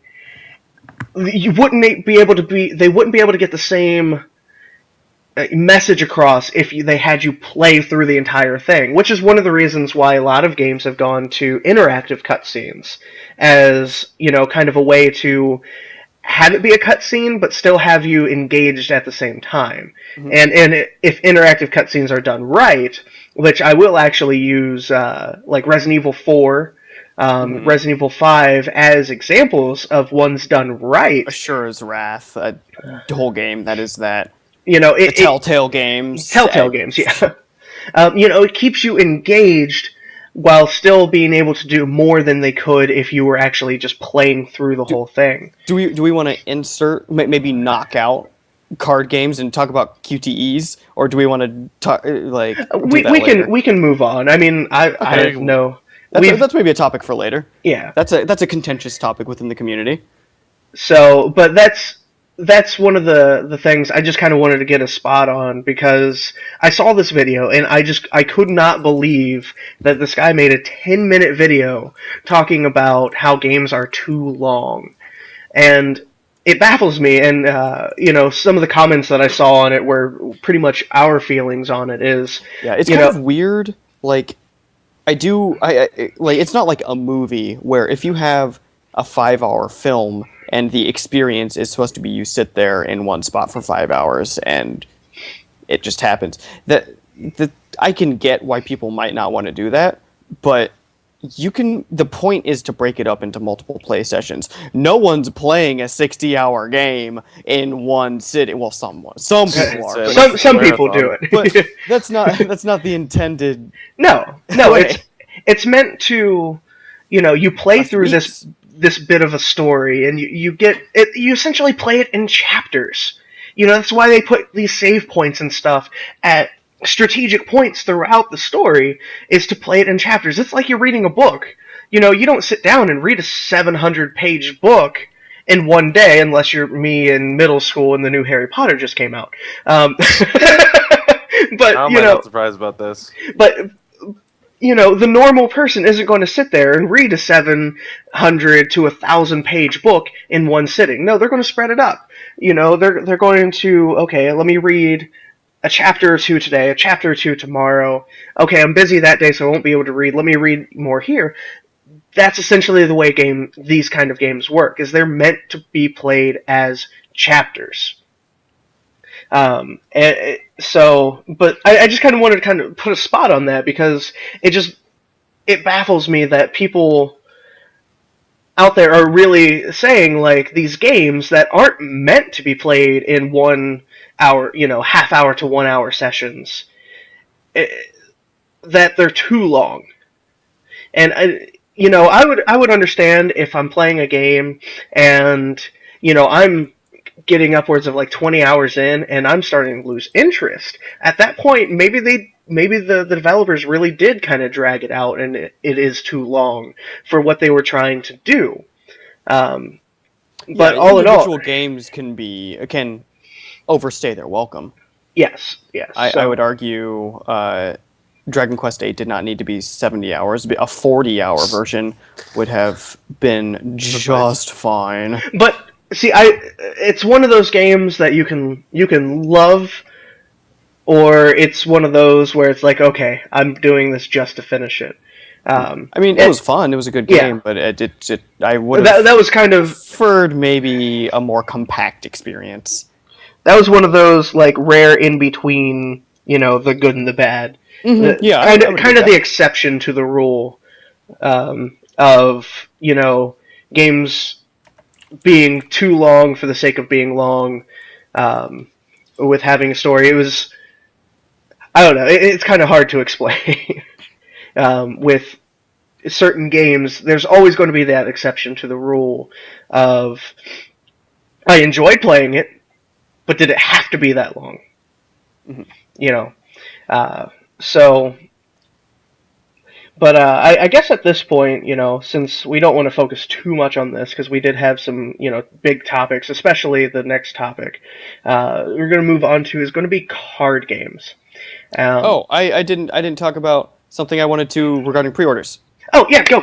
they wouldn't be able to get the same message across if they had you play through the entire thing, which is one of the reasons why a lot of games have gone to interactive cutscenes as, kind of a way to have it be a cutscene but still have you engaged at the same time. Mm-hmm. And if interactive cutscenes are done right, which I will actually use like Resident Evil 4, Resident Evil 5 as examples of ones done right. Asura's Wrath, a whole game that is that. The Telltale games. Telltale games, yeah. It keeps you engaged while still being able to do more than they could if you were actually just playing through the whole thing. Do we want to insert, maybe knock out card games and talk about QTEs, or do we want to talk we can move on. I mean, I have no. That's maybe a topic for later. Yeah, that's a contentious topic within the community. So, but that's that's one of the things I just kind of wanted to get a spot on, because I saw this video and I could not believe that this guy made a 10-minute video talking about how games are too long. And it baffles me, and some of the comments that I saw on it were pretty much our feelings on it. Is Yeah, it's you kind know of weird. Like, like it's not like a movie where if you have a 5 hour film and the experience is supposed to be you sit there in one spot for 5 hours and it just happens. That I can get why people might not want to do that, but the point is to break it up into multiple play sessions. No one's playing a 60-hour game in one sitting. Well, some people are, Unless some it's a some people do marathon. but it. that's not the intended No, way. it's meant to, you play Last through this weeks. this bit of a story, and you get it. You essentially play it in chapters. That's why they put these save points and stuff at strategic points throughout the story, is to play it in chapters. It's like you're reading a book. You don't sit down and read a 700-page book in one day, unless you're me in middle school and the new Harry Potter just came out. But How am I not surprised about this? but the normal person isn't going to sit there and read a 700 to 1,000-page book in one sitting. No, they're going to spread it up. They're going to, okay, let me read a chapter or two today, a chapter or two tomorrow. Okay, I'm busy that day, so I won't be able to read. Let me read more here. That's essentially the way these kind of games work. Is they're meant to be played as chapters. But I just kind of wanted to kind of put a spot on that, because it baffles me that people out there are really saying, like, these games that aren't meant to be played in 1 hour, half hour to 1 hour sessions, that they're too long. And I would understand if I'm playing a game and I'm getting upwards of like 20 hours in and I'm starting to lose interest. At that point, maybe the developers really did kind of drag it out, and it is too long for what they were trying to do. But all in all, Individual games can overstay their welcome. yes. I would argue Dragon Quest VIII did not need to be 70 hours. A 40-hour version would have been just fine. But see, it's one of those games that you can love, or it's one of those where it's like, okay, I'm doing this just to finish it. It was fun. It was a good Yeah. game, but I would have that was kind of preferred maybe a more compact experience. that was one of those like rare in between, the good and the bad. Mm-hmm. Yeah, kind of the exception to the rule, of games being too long for the sake of being long, with having a story. I don't know. It's kind of hard to explain. With certain games, there's always going to be that exception to the rule of, I enjoyed playing it, but did it have to be that long? Mm-hmm. So, but I guess at this point, since we don't want to focus too much on this, because we did have some, big topics, especially the next topic, we're going to move on to is going to be card games. I didn't talk about something I wanted to regarding pre-orders. Oh yeah, go.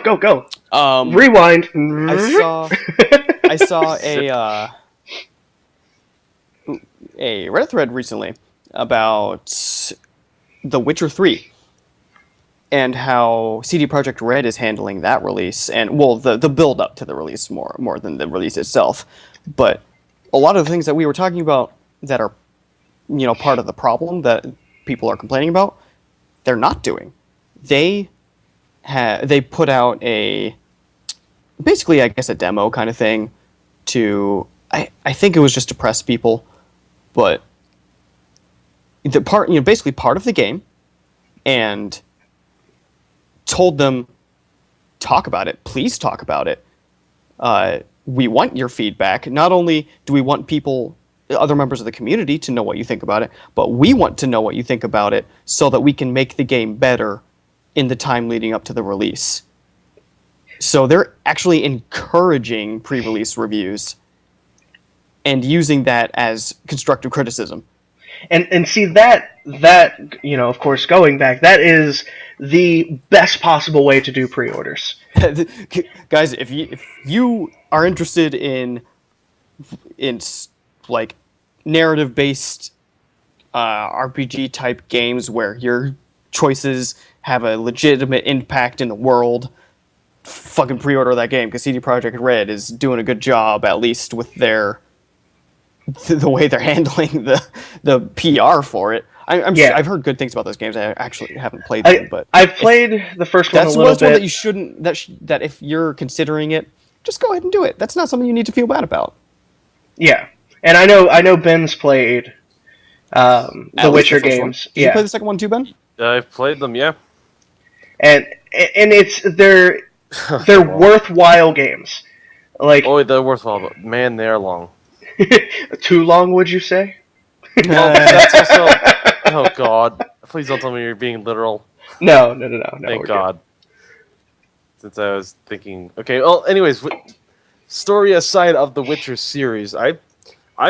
Rewind. I saw a Reddit thread recently about The Witcher 3 and how CD Projekt Red is handling that release, and the build up to the release more than the release itself. But a lot of the things that we were talking about that are part of the problem that people are complaining about, they're not doing. They put out basically, I guess, a demo kind of thing to, I think it was just to press people, but basically part of the game, and told them, talk about it, please talk about it. We want your feedback. Not only do we want other members of the community to know what you think about it, but we want to know what you think about it so that we can make the game better in the time leading up to the release. So they're actually encouraging pre-release reviews. and using that as constructive criticism. And see that of course, going back, that is the best possible way to do pre-orders. Guys, if you are interested in like narrative based RPG type games where your choices have a legitimate impact in the world, fucking pre-order that game, because CD Projekt Red is doing a good job, at least with the way they're handling the PR for it. I've heard good things about those games. I actually haven't played them, but I've played the first one a little that's bit. one that you shouldn't. That if you're considering it, just go ahead and do it. That's not something you need to feel bad about. Yeah, and I know Ben's played the Witcher games. Did you play the second one too, Ben? I've played them, yeah. And they're worthwhile games. Like, oh, they're worthwhile, but man, they're long. Too long, would you say? Well, that's also. Oh God! Please don't tell me you're being literal. No. Thank God. Good. Since I was thinking, okay. Well, anyways, story aside of the Witcher series, I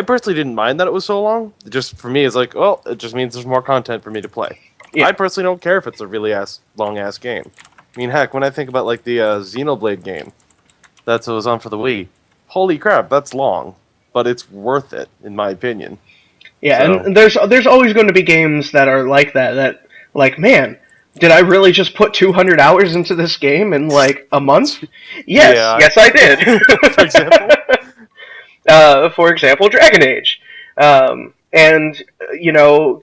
personally didn't mind that it was so long. Just for me, it's like, well, it just means there's more content for me to play. Yeah. I personally don't care if it's a really long ass game. I mean, heck, when I think about like the Xenoblade game, that's what was on for the Wii. Holy crap, that's long, but it's worth it in my opinion. Yeah, so. And there's always going to be games that are like that. That like, man, did I really just put 200 hours into this game in like a month? Yes, I did. For example. For example, Dragon Age, and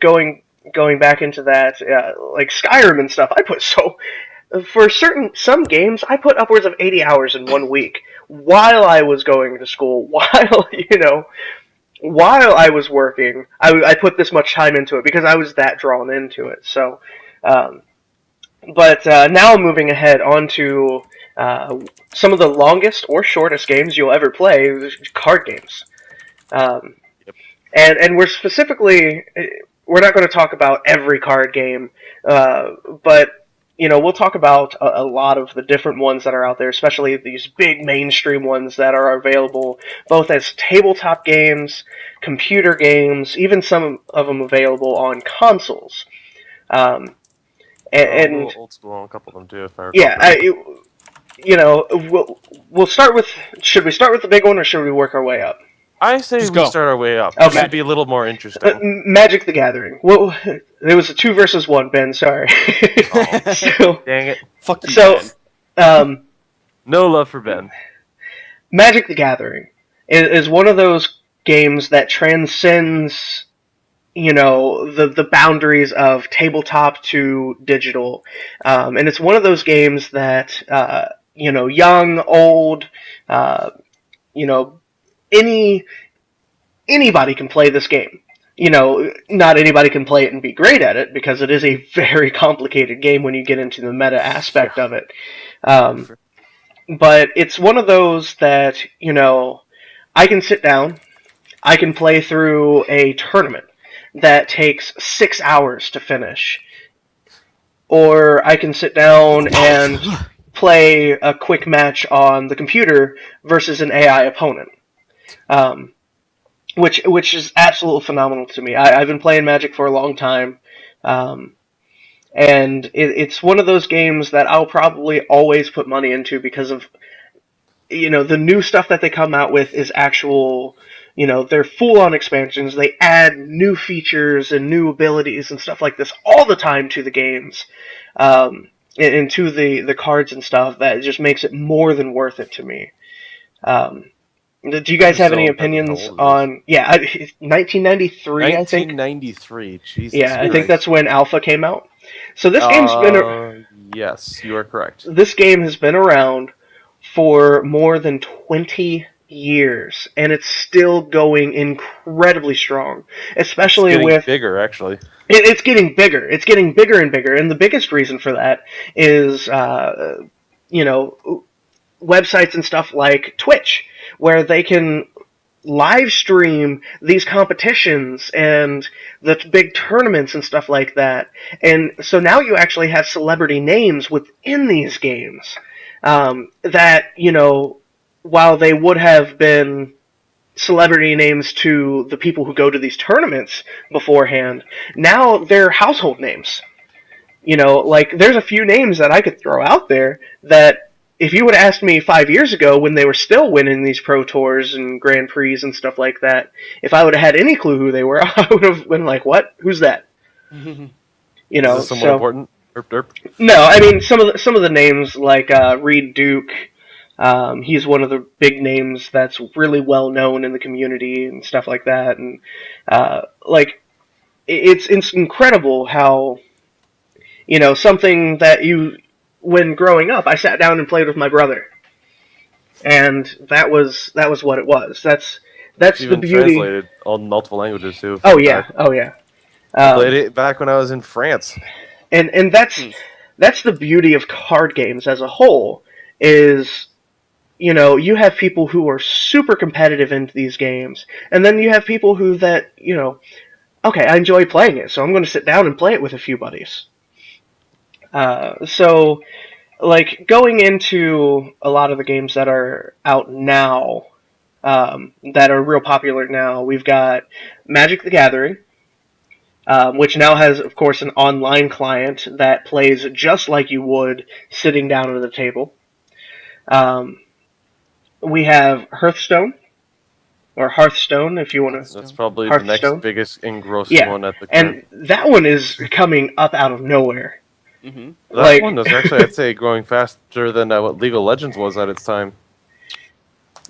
going back into that, like Skyrim and stuff. I put for some games, I put upwards of 80 hours in 1 week while I was going to school, while I was working. I put this much time into it because I was that drawn into it. So, but now moving ahead onto some of the longest or shortest games you'll ever play, card games. And we're not going to talk about every card game, but we'll talk about a lot of the different ones that are out there, especially these big mainstream ones that are available both as tabletop games, computer games, even some of them available on consoles. And a little old school on a couple of them too, if I recall. Yeah, we'll start with. Should we start with the big one, or should we work our way up? I say we start our way up. Okay. It should be a little more interesting. Magic the Gathering. Well, there was a 2 versus 1, Ben. Sorry. Oh, dang it! Fuck you, Ben. No love for Ben. Magic the Gathering is one of those games that transcends, the boundaries of tabletop to digital, and it's one of those games that young, old, anybody can play this game. Not anybody can play it and be great at it, because it is a very complicated game when you get into the meta aspect of it. But it's one of those that, I can sit down, I can play through a tournament that takes 6 hours to finish. Or I can sit down and play a quick match on the computer versus an AI opponent. Which is absolutely phenomenal to me. I've been playing Magic for a long time, and it's one of those games that I'll probably always put money into because of, the new stuff that they come out with is actual, they're full-on expansions. They add new features and new abilities and stuff like this all the time to the games, and to the cards and stuff, that just makes it more than worth it to me. Do you guys have any opinions on... Yeah, 1993, I think. 1993, Jesus Yeah, Christ. I think that's when Alpha came out. So this game's been... Yes, you are correct. This game has been around for more than 20 years, and it's still going incredibly strong. Especially it's getting with... bigger, actually. It's getting bigger. It's getting bigger and bigger, and the biggest reason for that is, websites and stuff like Twitch, where they can live stream these competitions and the big tournaments and stuff like that. And so now you actually have celebrity names within these games, that, while they would have been, celebrity names to the people who go to these tournaments beforehand. Now they're household names. Like there's a few names that I could throw out there that if you would have asked me 5 years ago when they were still winning these pro tours and Grand Prix and stuff like that, if I would have had any clue who they were, I would have been like, "What? Who's that?" Is this someone important? Derp, derp. No, I mean some of the names like Reed Duke. He's one of the big names that's really well known in the community and stuff like that. And like it's incredible how something that when growing up, I sat down and played with my brother, and that was what it was. That's It's the even beauty. translated on multiple languages too. Oh yeah, oh yeah. I played it back when I was in France. And that's the beauty of card games as a whole is you have people who are super competitive into these games, and then you have people who okay, I enjoy playing it, so I'm going to sit down and play it with a few buddies. So, like, going into a lot of the games that are out now, that are real popular now, we've got Magic the Gathering, which now has, of course, an online client that plays just like you would sitting down at a table. We have Hearthstone, or Hearthstone, if you want to. That's probably the Hearthstone. next biggest engrossing one at the current. And that one is coming up out of nowhere. Mm-hmm. That one was actually, I'd say, growing faster than what League of Legends was at its time.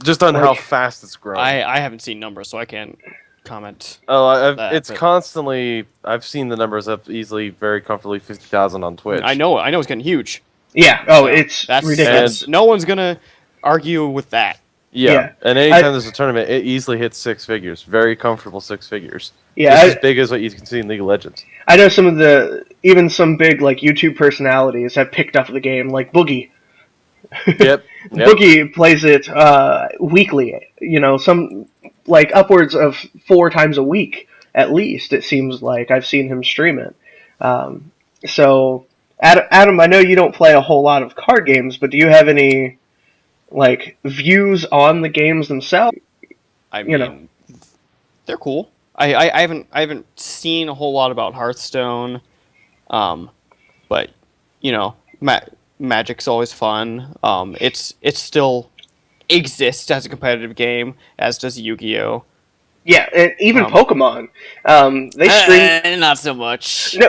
Just on how fast it's growing. I haven't seen numbers, so I can't comment. Oh, it's constantly. I've seen the numbers up easily, very comfortably, 50,000 on Twitch. I know it's getting huge. Yeah. Oh, it's ridiculous. No one's gonna argue with that. Yeah. And anytime there's a tournament, it easily hits 6 figures. Very comfortable 6 figures. Yeah. Just as big as what you can see in League of Legends. I know some big like YouTube personalities have picked up the game, like Boogie. Yep. Boogie plays it weekly. Some like upwards of 4 times a week at least. It seems like I've seen him stream it. So, Adam, I know you don't play a whole lot of card games, but do you have any like views on the games themselves? I mean, they're cool. I haven't seen a whole lot about Hearthstone, but Magic's always fun. It's still exists as a competitive game, as does Yu-Gi-Oh. Yeah, and even Pokemon. They stream. Not so much. No,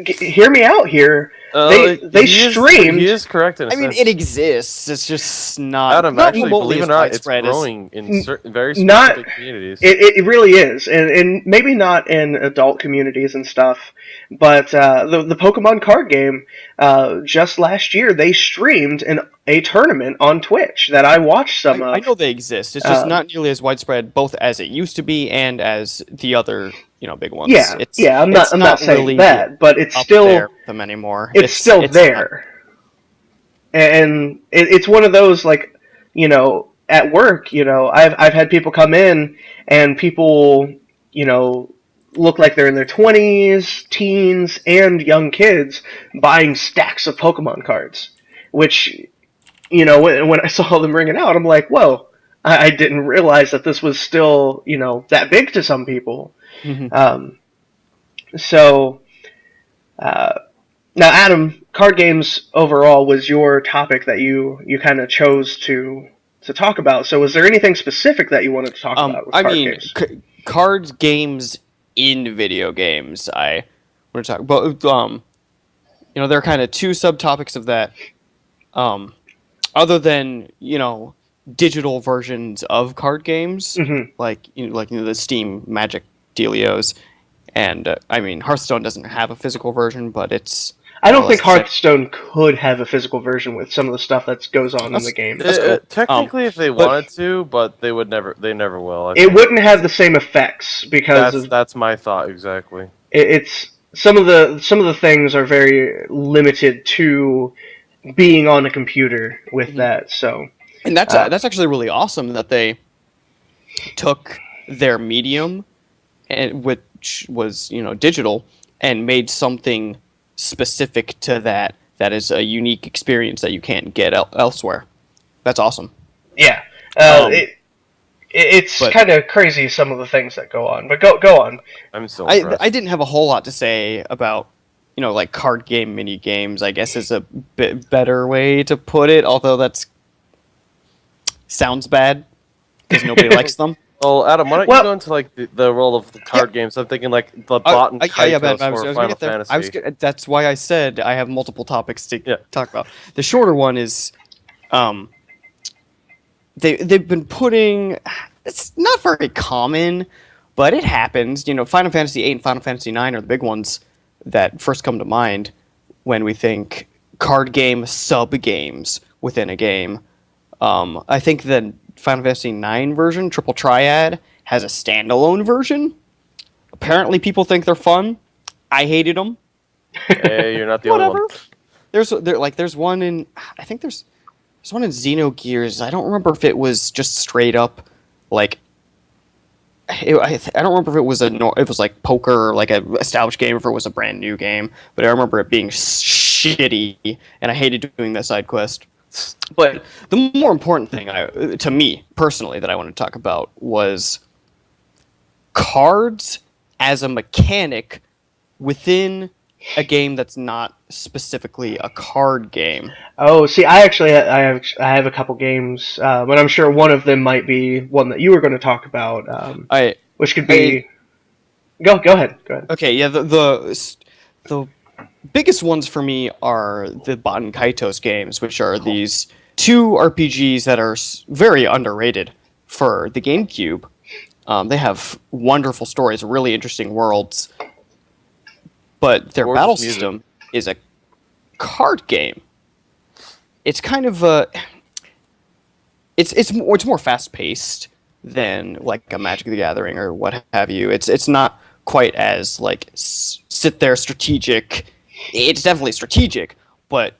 hear me out here. They streamed. He is correct in a sense. It exists. It's just not. Adam, actually, believe it or not, it's growing in certain very specific communities. It really is, and maybe not in adult communities and stuff. But the Pokemon card game, just last year, they streamed a tournament on Twitch that I watched some of. I know they exist. It's just not nearly as widespread, both as it used to be and as the other big ones. Yeah. I'm not saying really that, but it's still there with them anymore. It's still there, and it's one of those like at work. I've had people come in and people look like they're in their 20s, teens, and young kids buying stacks of Pokemon cards, which when I saw them bring it out, I'm like, whoa, I didn't realize that this was still that big to some people. Mm-hmm. Now, Adam, card games overall was your topic that you kind of chose to talk about. So, was there anything specific that you wanted to talk about with card games? Card games in video games. I want to talk about. There are kind of 2 subtopics of that. Other than digital versions of card games, mm-hmm. like the Steam Magic dealios, and Hearthstone doesn't have a physical version, but it's. I don't think Hearthstone could have a physical version with some of the stuff that goes on in the game. Cool. Technically, if they wanted to, but they would never. They never will. It wouldn't have the same effects because that's my thought exactly. It's some of the things are very limited to being on a computer with that. So, and that's actually really awesome that they took their medium, and which was digital, and made something specific to that is a unique experience that you can't get elsewhere. That's awesome. Yeah. It's But kind of crazy some of the things that go on. But go on. I'm so I impressed. didn't have a whole lot to say about, like card game mini games, I guess is a bit better way to put it, although that's sounds bad because nobody likes them. Well, Adam, why don't you Well, go into like the role of the card games? I'm thinking like the bot and Yeah, Ben, Kaitos I was for gonna Final get there. Fantasy. That's why I said I have multiple topics to Yeah. talk about. The shorter one is, um, they've been putting. It's not very common, but it happens. Final Fantasy VIII and Final Fantasy IX are the big ones that first come to mind when we think card game sub games within a game. I think the Final Fantasy IX version, Triple Triad, has a standalone version. Apparently, people think they're fun. I hated them. Hey, you're not the only Whatever. one. There's one in. I think there's one in Xenogears. I don't remember if it was just straight up like. I don't remember if it was it was like poker or like a established game, or if it was a brand new game. But I remember it being shitty, and I hated doing that side quest. But the more important thing, to me personally, that I want to talk about was cards as a mechanic within a game that's not specifically a card game. Oh, see, I have a couple games, but I'm sure one of them might be one that you were going to talk about, I which could be. Go ahead. Go ahead. Okay, yeah, the biggest ones for me are the Bot and Kaitos games, which are these two RPGs that are very underrated for the GameCube. They have wonderful stories, really interesting worlds, but their Gorgeous battle music. system is a card game. It's kind of a it's more fast paced than like a Magic the Gathering or what have you. It's not quite as like sit there strategic. It's definitely strategic, but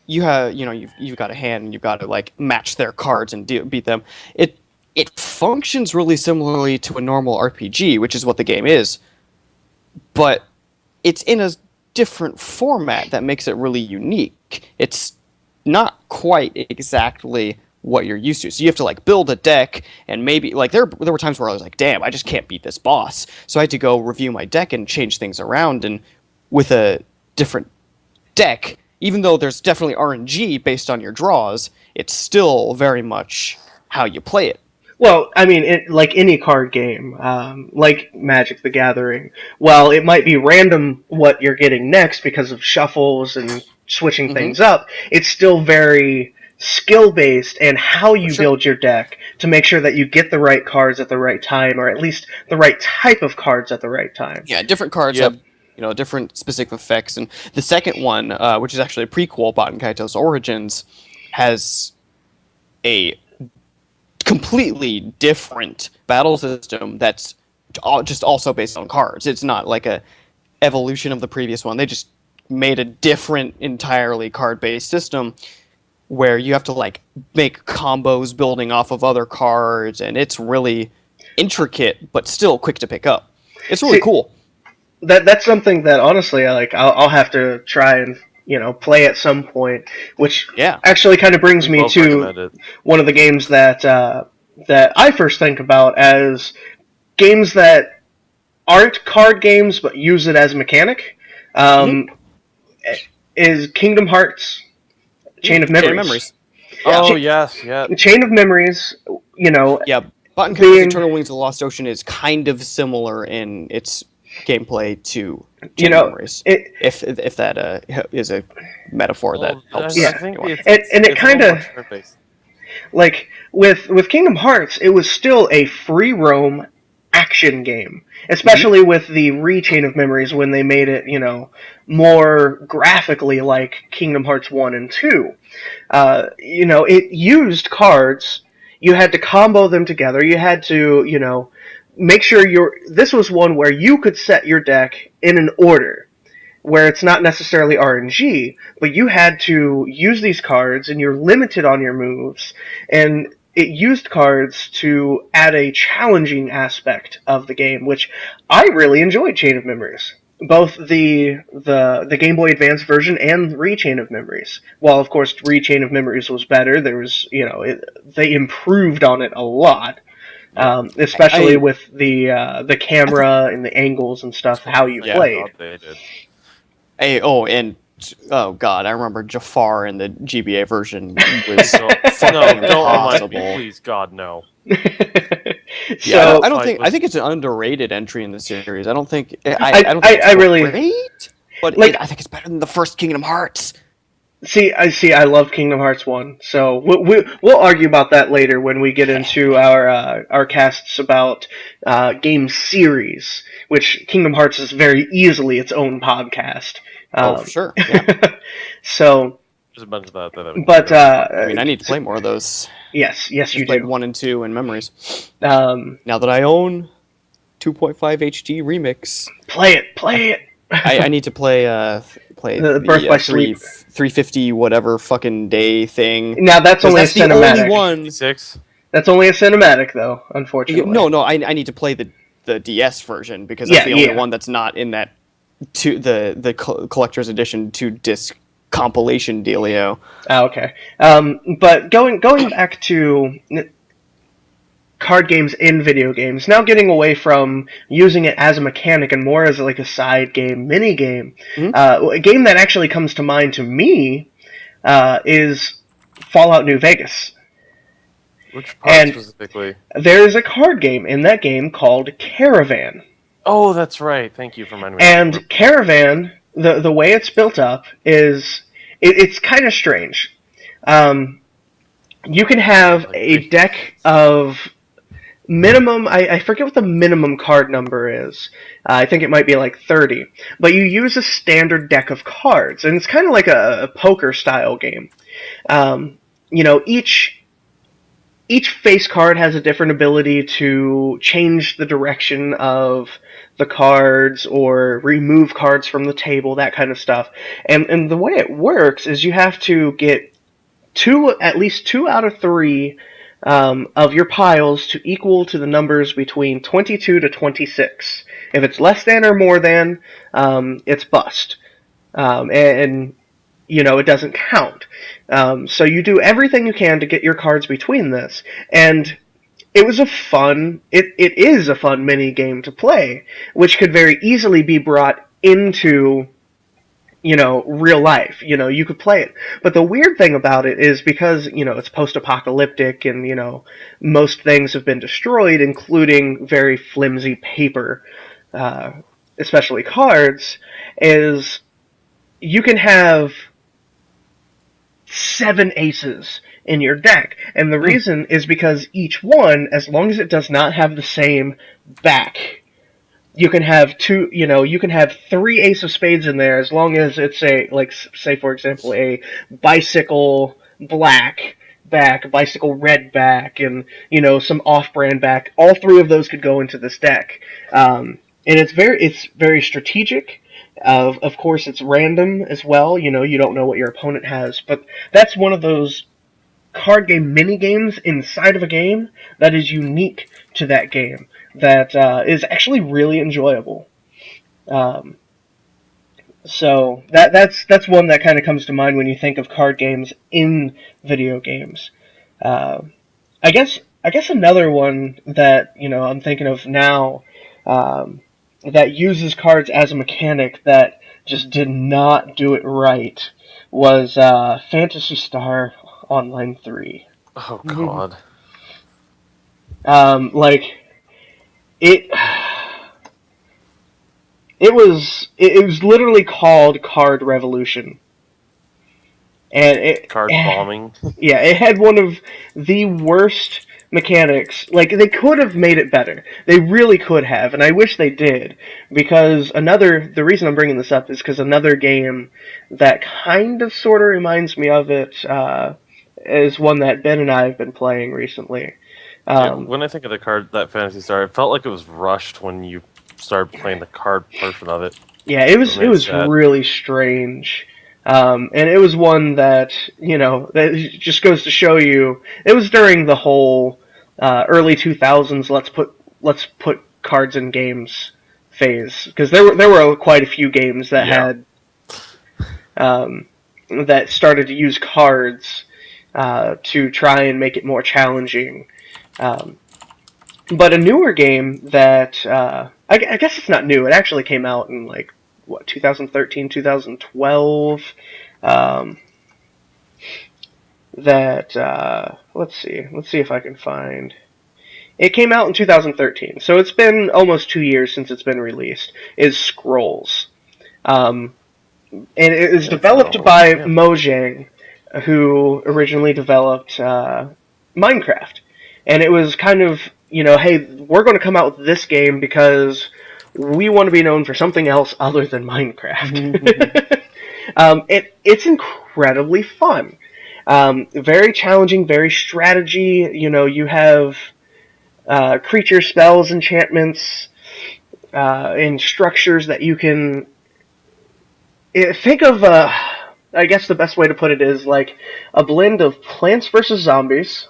you've got a hand and you've got to like match their cards and beat them. It functions really similarly to a normal RPG, which is what the game is, but it's in a different format that makes it really unique. It's not quite exactly what you're used to. So you have to like build a deck, and maybe like there were times where I was like, damn, I just can't beat this boss. So I had to go review my deck and change things around, and with a different deck, even though there's definitely RNG based on your draws, it's still very much how you play it. Well, I mean, like any card game, like Magic the Gathering, while it might be random what you're getting next because of shuffles and switching Mhm. things up, it's still very skill-based and how you Sure. build your deck to make sure that you get the right cards at the right time, or at least the right type of cards at the right time. Yeah, different cards Yep. have different specific effects, and the second one, which is actually a prequel, Bot and Kaitos Origins, has a completely different battle system that's just also based on cards. It's not like a evolution of the previous one. They just made a different, entirely card-based system where you have to like make combos building off of other cards, and it's really intricate but still quick to pick up. It's really See, cool. That's something that honestly, I'll have to try and play at some point, which Yeah. actually kind of brings me Both to recommend it. one of the games that I first think about as games that aren't card games but use it as a mechanic. Is Kingdom Hearts Chain of Memories. Oh yes, yeah. Chain of Memories, Yeah, Bot and being- Kaitos Eternal Wings of the Lost Ocean is kind of similar in its gameplay to Chain You of know, Memories. it- If that is a metaphor that helps. Yeah. I think anyone. it's And it a little kinda- more turn-based. like with Kingdom Hearts, it was still a free roam action game, especially with the Chain of Memories when they made it, more graphically like Kingdom Hearts 1 and 2. It used cards. You had to combo them together. You had to, make sure this was one where you could set your deck in an order where it's not necessarily RNG, but you had to use these cards and you're limited on your moves, and it used cards to add a challenging aspect of the game, which I really enjoyed Chain of Memories. Both the Game Boy Advance version and Chain of Memories. While of course Chain of Memories was better, there was they improved on it a lot. especially with the camera and the angles and stuff, how you Yeah. played. They did. And oh god, I remember Jafar in the GBA version was No, don't remind me, impossible. please, God, no. Yeah, So I don't fight think. was- I think it's an underrated entry in the series. I don't think. I I, don't think it's I really great, but like. I think it's better than the first Kingdom Hearts. I love Kingdom Hearts 1, so we'll argue about that later when we get into our casts about game series, which Kingdom Hearts is very easily its own podcast. Oh, for sure. Yeah. So, There's a bunch of that but I mean, I need to play more of those. yes, you Just played do. 1 and 2 in Memories. Um, Now that I own 2.5 HD Remix, play it. I need to play The Birth by Sleep. 350 whatever fucking day thing. Now that's only a That's the cinematic. only one. 6. That's only a cinematic, though. Unfortunately, No, I need to play the DS version because that's the only one that's not in that the collector's edition 2-disc compilation dealio. Oh, okay. But going back to card games in video games, now getting away from using it as a mechanic and more as like a side game, mini game. A game that actually comes to mind to me is Fallout New Vegas. Which part And specifically? there is a card game in that game called Caravan. Oh, that's right. Thank you for reminding me. And Caravan, the way it's built up is it's kind of strange. You can have a deck of minimum. I forget what the minimum card number is. I think it might be like 30. But you use a standard deck of cards, and it's kind of like a poker style game. Each face card has a different ability to change the direction of the cards or remove cards from the table, that kind of stuff. And the way it works is you have to get at least 2 out of 3 of your piles to equal to the numbers between 22 to 26. If it's less than or more than, it's bust. It doesn't count. So you do everything you can to get your cards between this. And it is a fun mini game to play, which could very easily be brought into, real life. You could play it. But the weird thing about it is because, it's post-apocalyptic and, most things have been destroyed, including very flimsy paper, especially cards, is you can have 7 aces in your deck. And the reason is because each one, as long as it does not have the same back, you can have 3 ace of spades in there as long as it's say for example, a bicycle black back, bicycle red back, and, some off-brand back. All 3 of those could go into this deck. And it's very strategic. Of course, it's random as well. You don't know what your opponent has, but that's one of those card game mini games inside of a game that is unique to that game. That is actually really enjoyable. So that's one that kind of comes to mind when you think of card games in video games. I guess another one that I'm thinking of now. That uses cards as a mechanic that just did not do it right was Phantasy Star Online 3. Oh, God. It was literally called Card Revolution. And Card bombing. Yeah, it had one of the worst mechanics. They could have made it better. They really could have, and I wish they did. Because the reason I'm bringing this up is because another game that kind of sort of reminds me of it is one that Ben and I have been playing recently. When I think of that Phantasy Star, it felt like it was rushed when you started playing the card portion of it. Yeah, it was really strange. And it was one that, that just goes to show you, it was during the whole early 2000s let's put cards in games phase, because there were quite a few games that had that started to use cards to try and make it more challenging. But a newer game that I guess it's not new. It actually came out in like what 2013, 2012. Um, that let's see if I can find. It came out in 2013, so it's been almost 2 years since it's been released. Is Scrolls, um, and it is That's been a developed while. by Yeah. Mojang, who originally developed Minecraft, and it was kind of hey, we're going to come out with this game because we want to be known for something else other than Minecraft. It's incredibly fun. Very challenging, very strategy. You have creature spells, enchantments, and structures that you can think of. I guess the best way to put it is like a blend of Plants vs Zombies,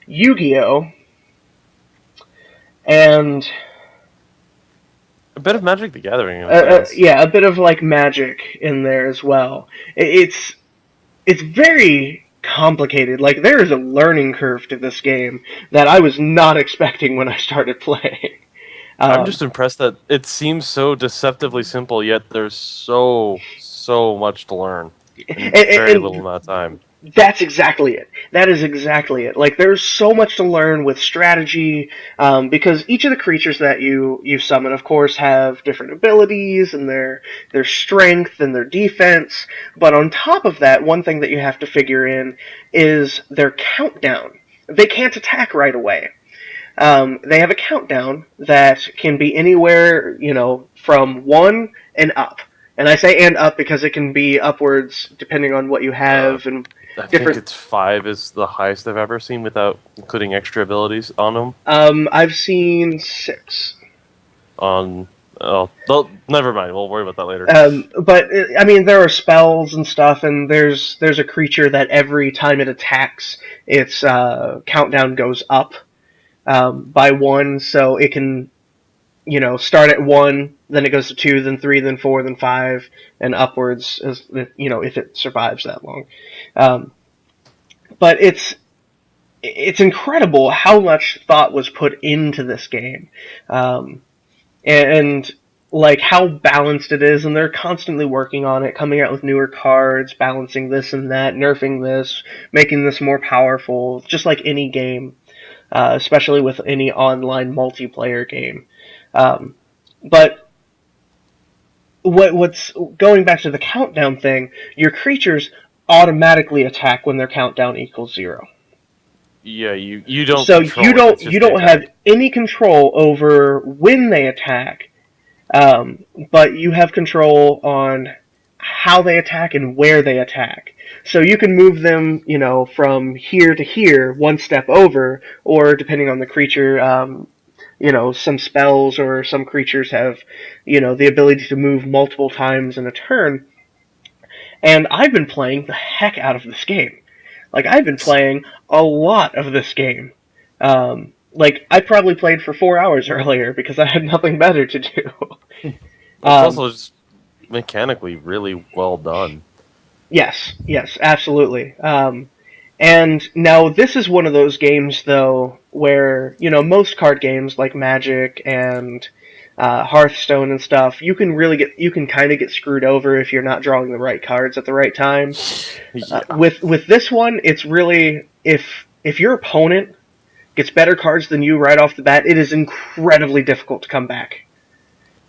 Yu-Gi-Oh, and A bit of Magic the Gathering in a sense. yeah, a bit of like Magic in there as well. It's very complicated. Like there is a learning curve to this game that I was not expecting when I started playing. I'm Um, just impressed that it seems so deceptively simple, yet there's so much to learn in very little and amount of time. that's exactly it. That is exactly it. Like there's so much to learn with strategy, because each of the creatures that you summon, of course, have different abilities and their strength and their defense. But on top of that, one thing that you have to figure in is their countdown. They can't attack right away. They have a countdown that can be anywhere, from 1 and up. And I say and up because it can be upwards depending on what you Uh, have and I think different. it's 5 is the highest I've ever seen without including extra abilities on them. I've seen 6. On well, never mind. We'll worry about that later. But I mean, there are spells and stuff, and there's a creature that every time it attacks, its countdown goes up by 1, so it can start at 1, then it goes to 2, then 3, then 4, then 5, and upwards, as if it survives that long. Um, but it's incredible how much thought was put into this game, and like how balanced it is, and they're constantly working on it, coming out with newer cards, balancing this and that, nerfing this, making this more powerful, just like any game, especially with any online multiplayer game. Um, but what's going back to the countdown thing, your creatures automatically attack when their countdown equals 0. Yeah, you don't So you control it. don't It's you just the don't have attack. any control over when they attack, but you have control on how they attack and where they attack. So you can move them, from here to here, one step over, or depending on the creature, some spells or some creatures have, the ability to move multiple times in a turn. And I've been playing the heck out of this game. Like I've been playing a lot of this game. Like I probably played for 4 hours earlier because I had nothing better to do. It's um, also just mechanically really well done. yes, absolutely. And now this is one of those games though where most card games like Magic and Hearthstone and stuff, you can kind of get screwed over if you're not drawing the right cards at the right time. Yeah. With this one, it's really if your opponent gets better cards than you right off the bat, it is incredibly difficult to come back.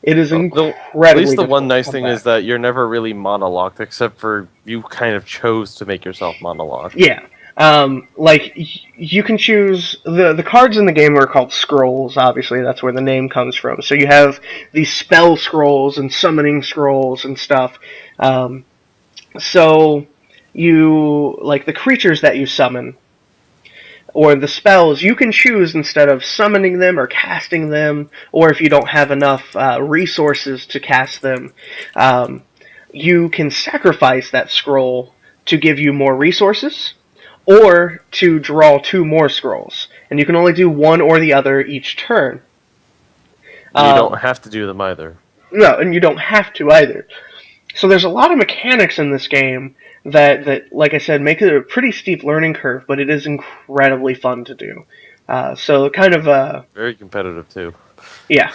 It is At incredibly least the one difficult to nice come thing back. is that you're never really monologued, except for you kind of chose to make yourself monologued. Yeah. Like you can choose the cards in the game are called scrolls. Obviously, that's where the name comes from. So you have these spell scrolls and summoning scrolls and stuff. So you like the creatures that you summon or the spells, you can choose instead of summoning them or casting them, or if you don't have enough resources to cast them, um, you can sacrifice that scroll to give you more resources, or to draw 2 more scrolls. And you can only do one or the other each turn. You don't Um, have to do them either. no, and you don't have to either. So there's a lot of mechanics in this game that like I said, make it a pretty steep learning curve, but it is incredibly fun to do. So kind of Very competitive too. yeah.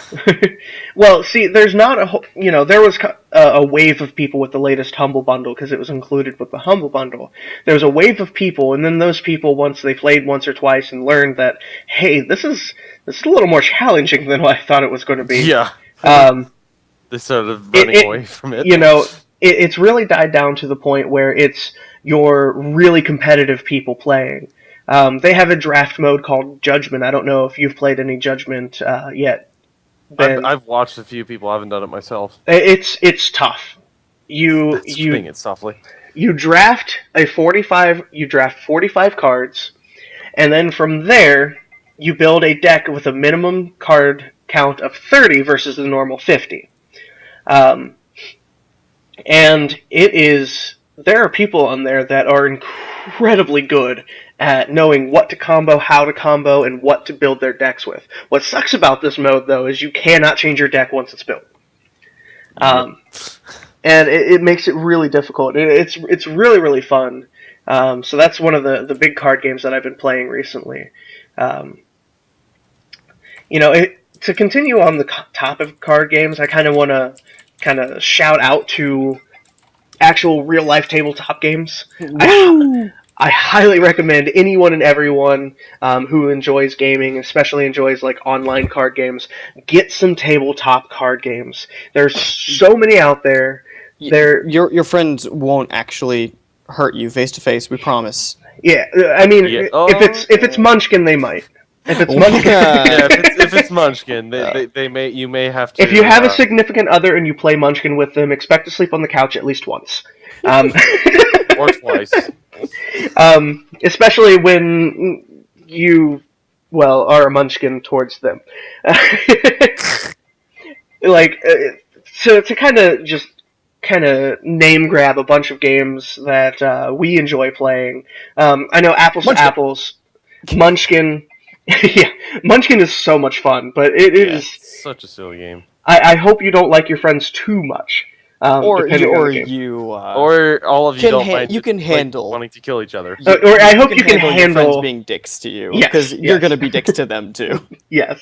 Well, see, there's not there was a wave of people with the latest Humble Bundle because it was included with the Humble Bundle. There was a wave of people, and then those people, once they played once or twice and learned that, hey, this is a little more challenging than what I thought it was going to be. Yeah. Um, They started running away from it. It's really died down to the point where it's your really competitive people playing. They have a draft mode called Judgment. I don't know if you've played any Judgment yet. I've watched a few people. I haven't done it myself. It's tough. You Spinning it softly. you draft 45 cards, and then from there you build a deck with a minimum card count of 30 versus the normal 50. Um, and there are people on there that are incredibly good at knowing what to combo, how to combo, and what to build their decks with. What sucks about this mode, though, is you cannot change your deck once it's built. And it makes it really difficult. It's really, really fun. So that's one of the big card games that I've been playing recently. To continue on the topic of card games, I kind of want to shout out to actual real-life tabletop games. I highly recommend anyone and everyone who enjoys gaming, especially enjoys like online card games, get some tabletop card games. There's so many out there. Your friends won't actually hurt you face to face. We promise. Yeah, I mean, if it's Munchkin, they might. If it's Munchkin, yeah, if it's Munchkin, you may have to. If you have a significant other and you play Munchkin with them, expect to sleep on the couch at least once, or twice. Especially when you, are a Munchkin towards them. To kind of name grab a bunch of games that we enjoy playing. I know Apples to Apples, Munchkin. Yeah, Munchkin is so much fun, but it is such a silly game. I hope you don't like your friends too much. Or all of you don't mind. You can handle wanting to kill each other. Or I hope you can handle your friends being dicks to you, because you're going to be dicks to them too. Yes.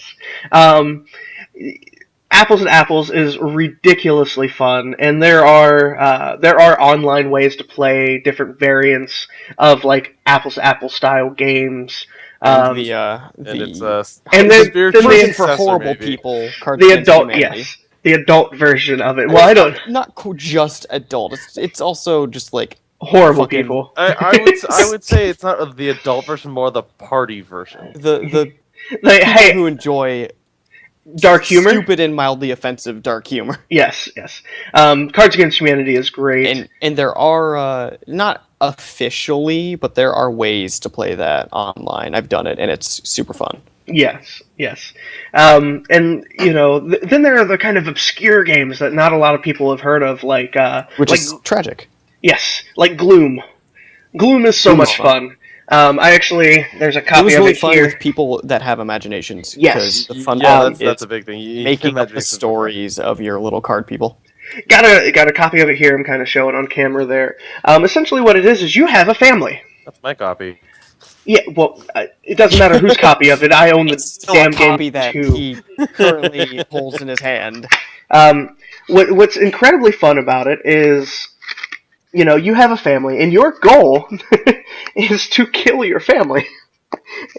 Apples and Apples is ridiculously fun, and there are online ways to play different variants of like Apples to Apples style games. And it's version for horrible people. The adult, yes, the adult version of it. Well, I don't. Not just adult. It's also just like horrible people. I would say it's not the adult version, more the party version. The people who enjoy dark humor, stupid and mildly offensive dark humor. Yes. Cards Against Humanity is great, and there are not officially, but there are ways to play that online. I've done it, and it's super fun. Yes. And then there are the kind of obscure games that not a lot of people have heard of, which is tragic. Yes, like Gloom. Gloom is so much fun. There's a copy of it here. It was really fun with people that have imaginations. Yes. The fun that's a big thing. Making up the stories of your little card people. Got a copy of it here. I'm kind of showing on camera there. Essentially what it is you have a family. That's my copy. Yeah, well, it doesn't matter whose copy of it. I own the damn copy game that too. He currently holds in his hand. What's incredibly fun about it is, you have a family, and your goal is to kill your family.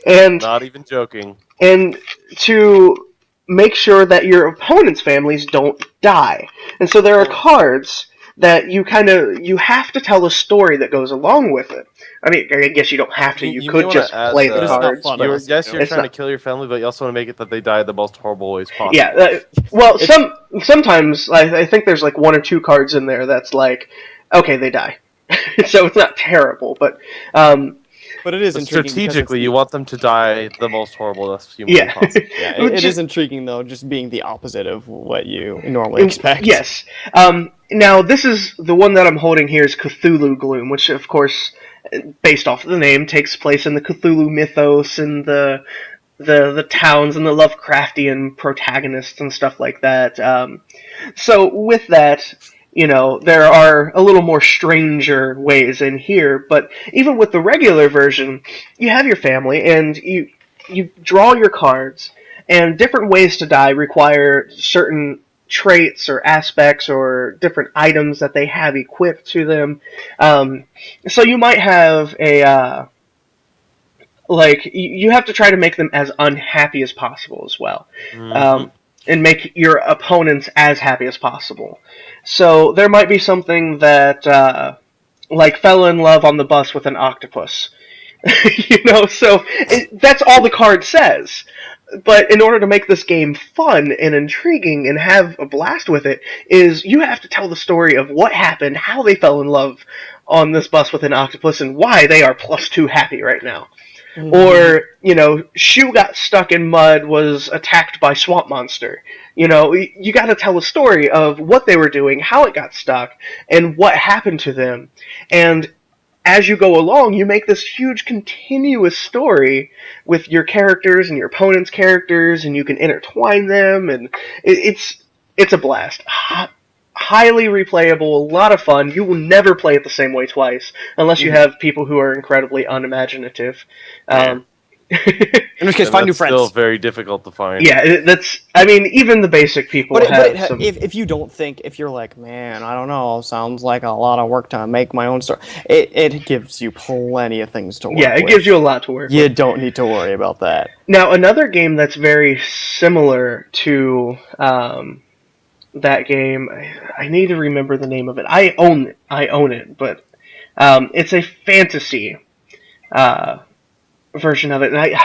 And not even joking. And to make sure that your opponent's families don't die. And so there are cards that you have to tell a story that goes along with it. I mean, I guess you don't have to. You could just play the cards. You're trying to kill your family, but you also want to make it that they die the most horrible ways possible. Yeah, sometimes I think there's like one or two cards in there that's like, okay, they die. So it's not terrible, but it is intriguing. Strategically, you want them to die the most horrible humanly possible. Yeah, it is intriguing, though, just being the opposite of what you normally expect. Yes. Now, this is the one that I'm holding here is Cthulhu Gloom, which, of course, based off of the name, takes place in the Cthulhu mythos and the towns and the Lovecraftian protagonists and stuff like that. So with that, there are a little more stranger ways in here, but even with the regular version, you have your family, and you draw your cards, and different ways to die require certain traits or aspects or different items that they have equipped to them. So you might have you have to try to make them as unhappy as possible as well, Mm-hmm. and make your opponents as happy as possible. So there might be something that like fell in love on the bus with an octopus. That's all the card says. But in order to make this game fun and intriguing and have a blast with it, is you have to tell the story of what happened, how they fell in love on this bus with an octopus, and why they are +2 happy right now. Mhm. Or, Shoe got stuck in mud, was attacked by swamp monster. You got to tell a story of what they were doing, how it got stuck, and what happened to them. And as you go along, you make this huge continuous story with your characters and your opponent's characters, and you can intertwine them, and it's a blast. Highly replayable, a lot of fun. You will never play it the same way twice, unless you have people who are incredibly unimaginative. Um, In which case, And find new that's still friends. very difficult to find. yeah, even the basic people have some. If you don't think, if you're like, man, I don't know, sounds like a lot of work to make my own story, it gives you plenty of things to work with. Yeah, it gives you a lot to work You with. don't need to worry about that. Now, another game that's very similar to that game, I need to remember the name of it. I own it, but it's a fantasy version of it, and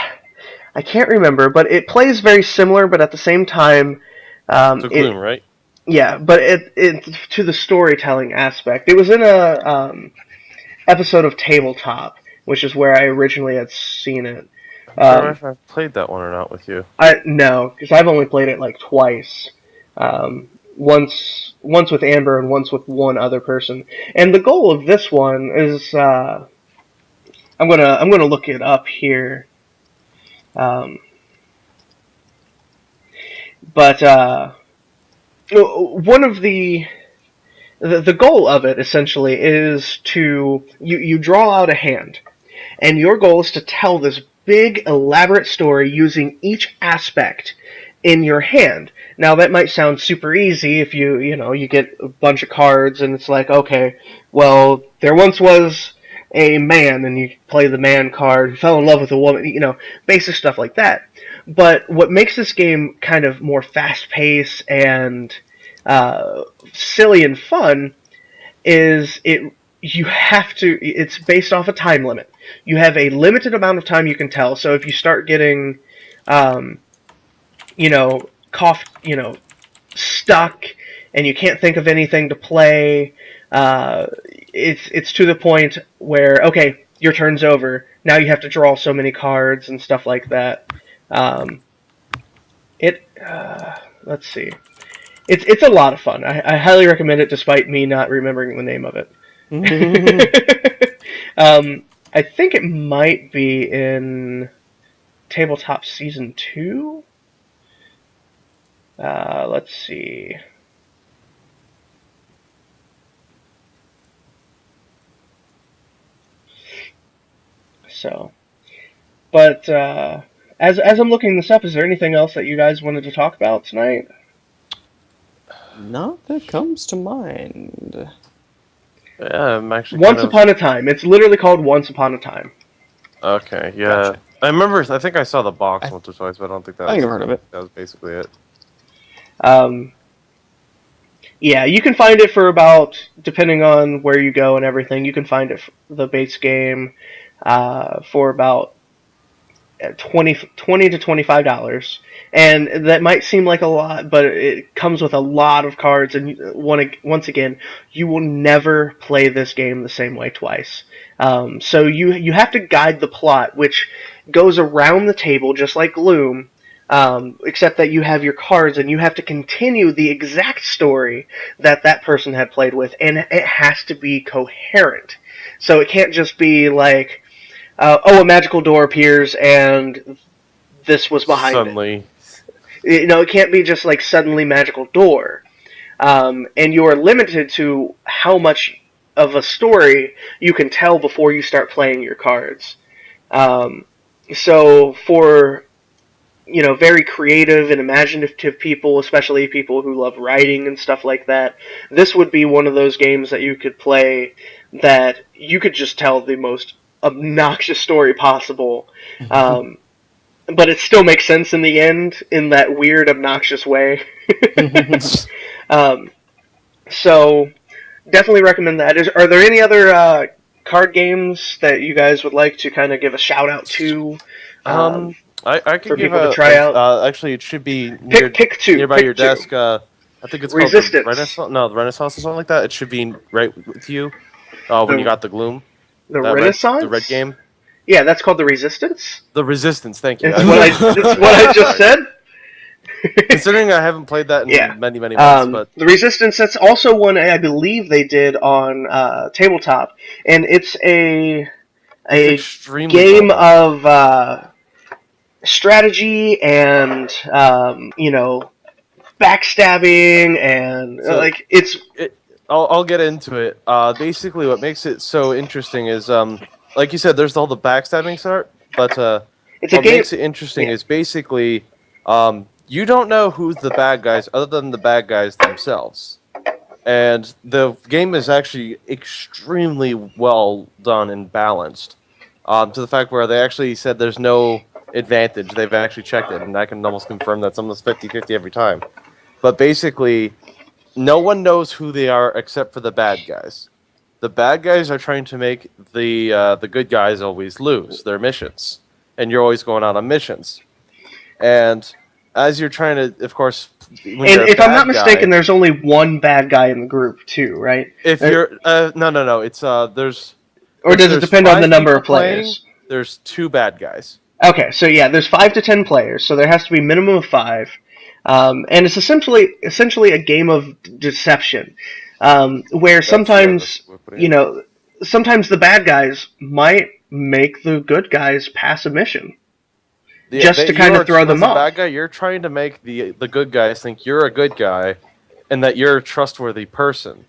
I can't remember, but it plays very similar, but at the same time, So Gloom, right? yeah, but it to the storytelling aspect. It was in a episode of Tabletop, which is where I originally had seen it. I'm not sure if I've played that one or not with you. No, because I've only played it like twice. Once with Amber and once with one other person. And the goal of this one is I'm gonna look it up here. But one of the goal of it essentially is to you draw out a hand, and your goal is to tell this big elaborate story using each aspect in your hand. Now that might sound super easy if you get a bunch of cards and it's like, okay, well, there once was a man, and you play the man card, who fell in love with a woman, basic stuff like that. But what makes this game kind of more fast-paced and silly and fun is it's based off a time limit. You have a limited amount of time you can tell. So if you start getting, stuck and you can't think of anything to play, it's to the point where, okay, your turn's over. Now you have to draw so many cards and stuff like that. Let's see. It's a lot of fun. I highly recommend it, despite me not remembering the name of it. I think it might be in Tabletop Season 2. Let's see. So, but as I'm looking this up, is there anything else that you guys wanted to talk about tonight? Not that comes to mind. Yeah, I'm actually Once Upon a Time. It's literally called Once Upon a Time. Okay, yeah. Gotcha. I remember, I think I saw the box once or twice, but I don't think that I think I've heard of it. That was basically it. Yeah, you can find it for about, depending on where you go and everything, you can find it, the base game, for about $20 to $25, and that might seem like a lot, but it comes with a lot of cards, and once again, you will never play this game the same way twice. So you have to guide the plot, which goes around the table just like Gloom, except that you have your cards, and you have to continue the exact story that person had played with, and it has to be coherent. So it can't just be like, a magical door appears and this was behind Suddenly. it. It can't be just like suddenly magical door. And you are limited to how much of a story you can tell before you start playing your cards. So for very creative and imaginative people, especially people who love writing and stuff like that, this would be one of those games that you could play that you could just tell the most obnoxious story possible. Um, but it still makes sense in the end in that weird, obnoxious way. um, so definitely recommend that. Are there any other card games that you guys would like to kind of give a shout out to? Um, I for could give people to try out. actually, it should be Pick two. nearby your Pick two. desk. I think it's called the Resistance. Renaissance. No, the Renaissance or something like that. It should be right with you. When you The got the Gloom, the the red Renaissance. game, Yeah, that's called the Resistance. the Resistance. Thank you. It's what I just said. Considering I haven't played that in Yeah. many months, but The Resistance. That's also one I believe they did on tabletop, and it's a extremely game well of strategy and backstabbing and So- like it's I'll get into it. Basically, what makes it so interesting is, like you said, there's all the backstabbing part, but it's a what game. makes it interesting Yeah. is basically, you don't know who's the bad guys other than the bad guys themselves. And the game is actually extremely well done and balanced, to the fact where they actually said there's no advantage. They've actually checked it, and I can almost confirm that's almost 50-50 every time. But basically, no one knows who they are except for the bad guys. The bad guys are trying to make the good guys always lose their missions, and you're always going out on missions. And as you're trying to, of course, when And you're a if I'm bad not mistaken, guy, there's only one bad guy in the group too, right? if There- you're no, it's there's or does it there's depend on the 5 number people of players? playing, there's 2 bad guys. Okay, so yeah, there's 5 to 10 players, so there has to be a minimum of 5, and it's essentially a game of deception, where sometimes That's what it is. sometimes the bad guys might make the good guys pass a mission. Yeah, just to kind of throw them as a off. bad guy, you're trying to make the good guys think you're a good guy, and that you're a trustworthy person.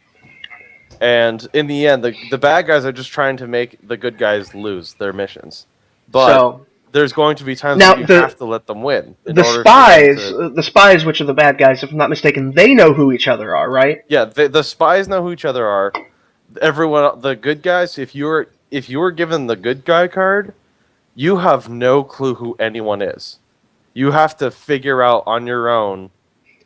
And in the end, the bad guys are just trying to make the good guys lose their missions. But So there's going to be times now where you the- have to let them win. the spies, which are the bad guys, if I'm not mistaken, they know who each other are, right? Yeah, the spies know who each other are. Everyone, the good guys. If you're given the good guy card, you have no clue who anyone is. You have to figure out on your own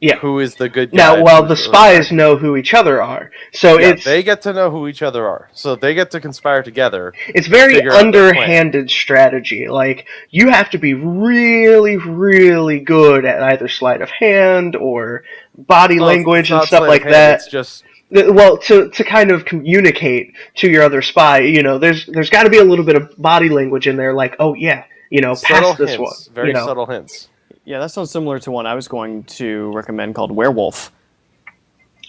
Yeah. who is the good guy. Now, well, the who's spies know who each other are, so yeah, it's they get to know who each other are, so they get to conspire together. it's very figure out their plan. underhanded strategy. Like you have to be really, really good at either sleight of hand or body Well, it's language and not stuff sleight like of hand, that. It's just Well, to kind of communicate to your other spy, there's got to be a little bit of body language in there, like, oh yeah, subtle pass this hints, one, very subtle hints. Yeah, that sounds similar to one I was going to recommend called Werewolf.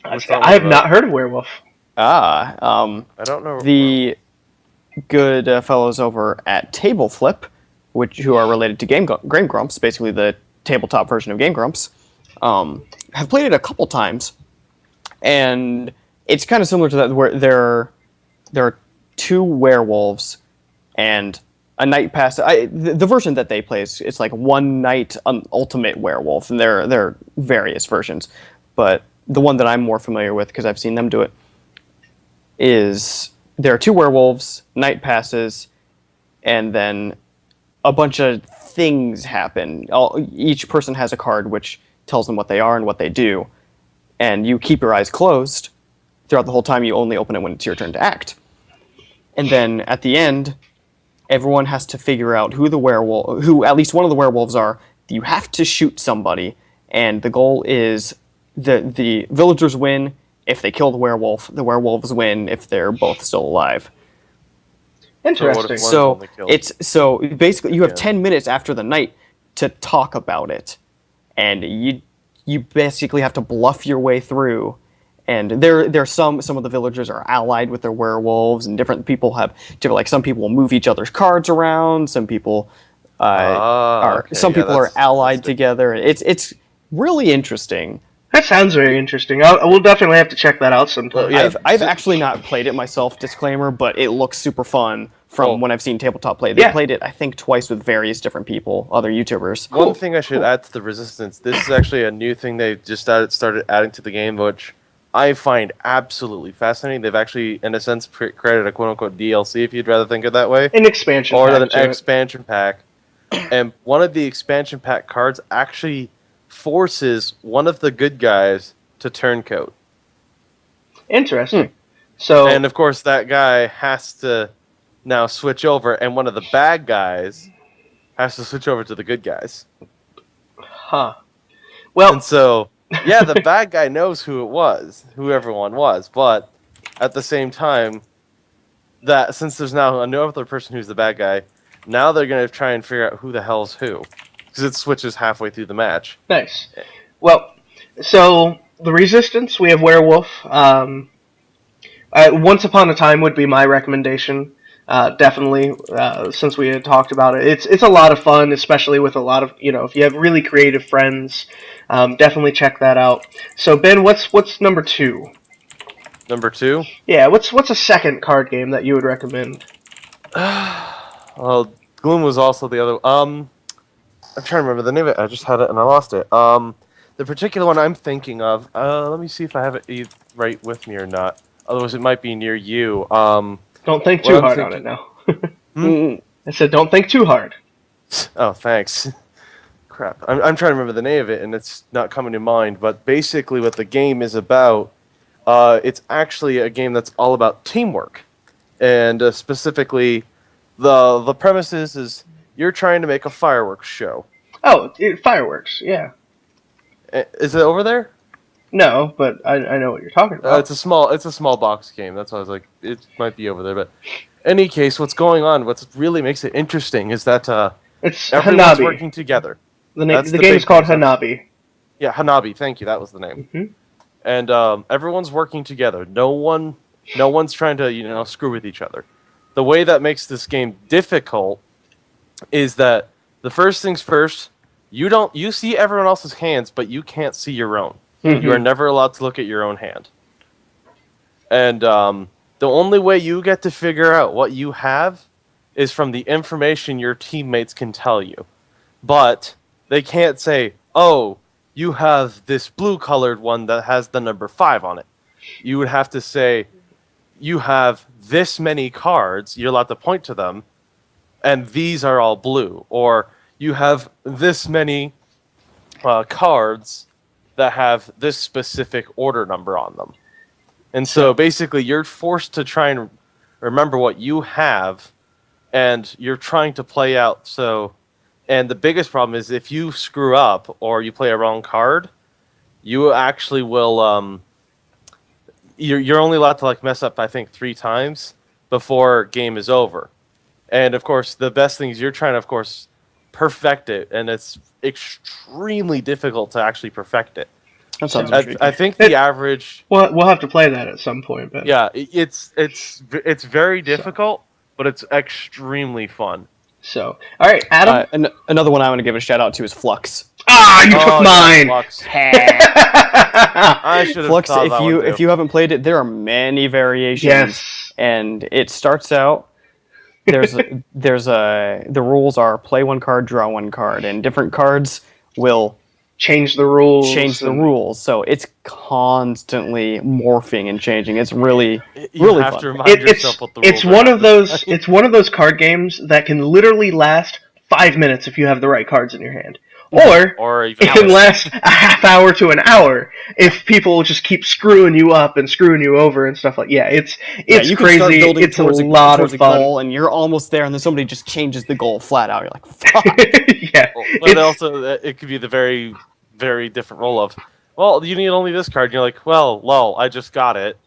What's that I have one not about? heard of Werewolf. I don't know. The good fellows over at Table Flip, who are related to Game Grumps, basically the tabletop version of Game Grumps, have played it a couple times, and it's kind of similar to that, where there are 2 werewolves and a night pass. The version that they play is it's like one night ultimate werewolf, and there are various versions, but the one that I'm more familiar with because I've seen them do it is there are 2 werewolves, night passes, and then a bunch of things happen. Each person has a card which tells them what they are and what they do, and you keep your eyes closed throughout the whole time. You only open it when it's your turn to act. And then at the end, everyone has to figure out who at least one of the werewolves are. You have to shoot somebody, and the goal is the villagers win if they kill the werewolves win if they're both still alive. Interesting. One's So only killed? so basically you have Yeah. 10 minutes after the night to talk about it, and you basically have to bluff your way through. And there's some of the villagers are allied with their werewolves, and different people have different, like some people will move each other's cards around, some people some people are allied together. It's really interesting. That sounds very interesting. I will definitely have to check that out sometime. Well, yeah. I've actually not played it myself, disclaimer, but it looks super fun from Oh. when I've seen tabletop play. They Yeah. played it, I think, twice with various different people, other YouTubers. Cool. One thing I should add to the Resistance, this is actually a new thing they just started adding to the game, which I find absolutely fascinating. They've actually, in a sense, created a quote-unquote DLC, if you'd rather think of it that way. An expansion Or pack an to it. expansion pack. And one of the expansion pack cards actually forces one of the good guys to turncoat. Interesting. So And of course, that guy has to now switch over, and one of the bad guys has to switch over to the good guys. huh. Well, And so, yeah, the bad guy knows who it was, who everyone was, but at the same time, that since there's now another person who's the bad guy, now they're going to try and figure out who the hell's who, because it switches halfway through the match. nice. Well, so the Resistance, we have Werewolf. Once Upon a Time would be my recommendation. Definitely, since we had talked about it, it's a lot of fun, especially with a lot of if you have really creative friends, definitely check that out. So Ben, what's number 2? Number 2, Yeah, what's a second card game that you would recommend? well, Gloom was also the other. I'm trying to remember the name of it. I just had it and I lost it. The particular one I'm thinking of. Let me see if I have it right with me or not. Otherwise, it might be near you. Don't think Well, too I'm hard on it now. I said don't think too hard. Oh, thanks. Crap. I'm trying to remember the name of it, and it's not coming to mind. But basically, what the game is about, it's actually a game that's all about teamwork, and specifically, the premise is you're trying to make a fireworks show. Oh, fireworks. Yeah. Is it over there? No, but I know what you're talking about. It's a small box game. That's why I was like, it might be over there. But any case, what's going on? What really makes it interesting is that It's everyone's Hanabi. working together. The That's the the game is big called concept. Hanabi. Yeah, Hanabi. Thank you. That was the name. Mhm. And everyone's working together. No one's trying to screw with each other. The way that makes this game difficult is that the first things first, you see everyone else's hands, but you can't see your own. Mhm. You are never allowed to look at your own hand. And the only way you get to figure out what you have is from the information your teammates can tell you. But they can't say, oh, you have this blue-colored one that has the number 5 on it. You would have to say, you have this many cards, you're allowed to point to them, and these are all blue. Or you have this many cards that have this specific order number on them. And so basically you're forced to try and remember what you have, and you're trying to play out. And the biggest problem is if you screw up or you play a wrong card, you actually will you're only allowed to mess up I think 3 times before game is over. And of course the best thing is you're trying to of course perfect it, and it's extremely difficult to actually perfect it. That sounds I intriguing. think the average We'll have to play that at some point. But yeah, it's very difficult, but it's extremely fun. So, all right, Adam. Another one I want to give a shout out to is Flux. You took mine. Flux. I should have Flux, thought that one if too. you haven't played it, there are many variations. Yes. And it starts out the rules are play one card, draw one card, and different cards will Change the rules. change the rules. So it's constantly morphing and changing. It's really You really have fun. to remind yourself what the It's rules one are. of those. It's one of those card games that can literally last 5 minutes if you have the right cards in your hand, or even it can hours. last a half hour to an hour if people just keep screwing you up and screwing you over and stuff like. Yeah, it's You can start crazy. building It's a towards lot towards of a fun. goal, and you're almost there, and then somebody just changes the goal flat out. You're like, fuck. Yeah, But it's, also, it could be the very, very different role of, well, you need only this card. And you're like, well, lol, I just got it.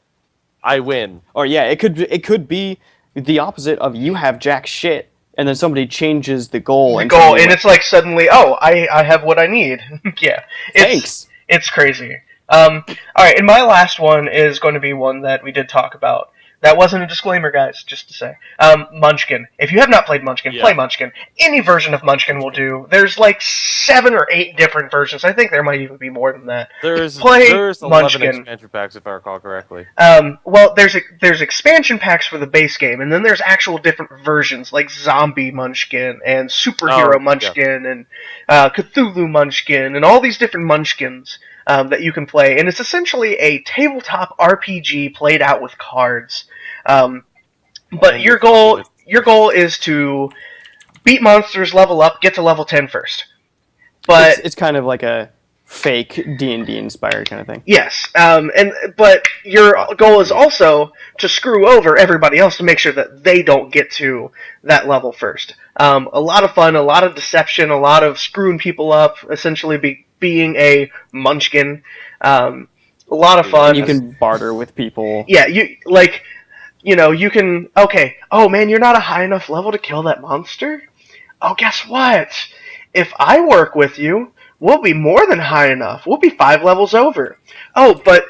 I win. Or yeah, it could be the opposite of you have jack shit, and then somebody changes the goal. the goal, and it's like suddenly, oh, I have what I need. Yeah, thanks. It's crazy. All right, and my last one is going to be one that we did talk about. That wasn't a disclaimer, guys, just to say. Munchkin. If you have not played Munchkin, play Munchkin. Any version of Munchkin will do. There's like 7 or 8 different versions. I think there might even be more than that. There's 11 Munchkin. expansion packs, if I recall correctly. Well, there's expansion packs for the base game, and then there's actual different versions, like Zombie Munchkin, and Superhero Munchkin, and Cthulhu Munchkin, and all these different Munchkins that you can play. And it's essentially a tabletop RPG played out with cards. But your goal is to beat monsters, level up, get to level 10 first. But it's kind of like a fake D&D inspired kind of thing. Yes, but your goal is also to screw over everybody else to make sure that they don't get to that level first. A lot of fun, a lot of deception, a lot of screwing people up, essentially being a munchkin. A lot of fun. And you can barter with people. Yeah, you can, okay, oh man, you're not a high enough level to kill that monster? Oh, guess what? If I work with you, we'll be more than high enough. We'll be 5 levels over. Oh, but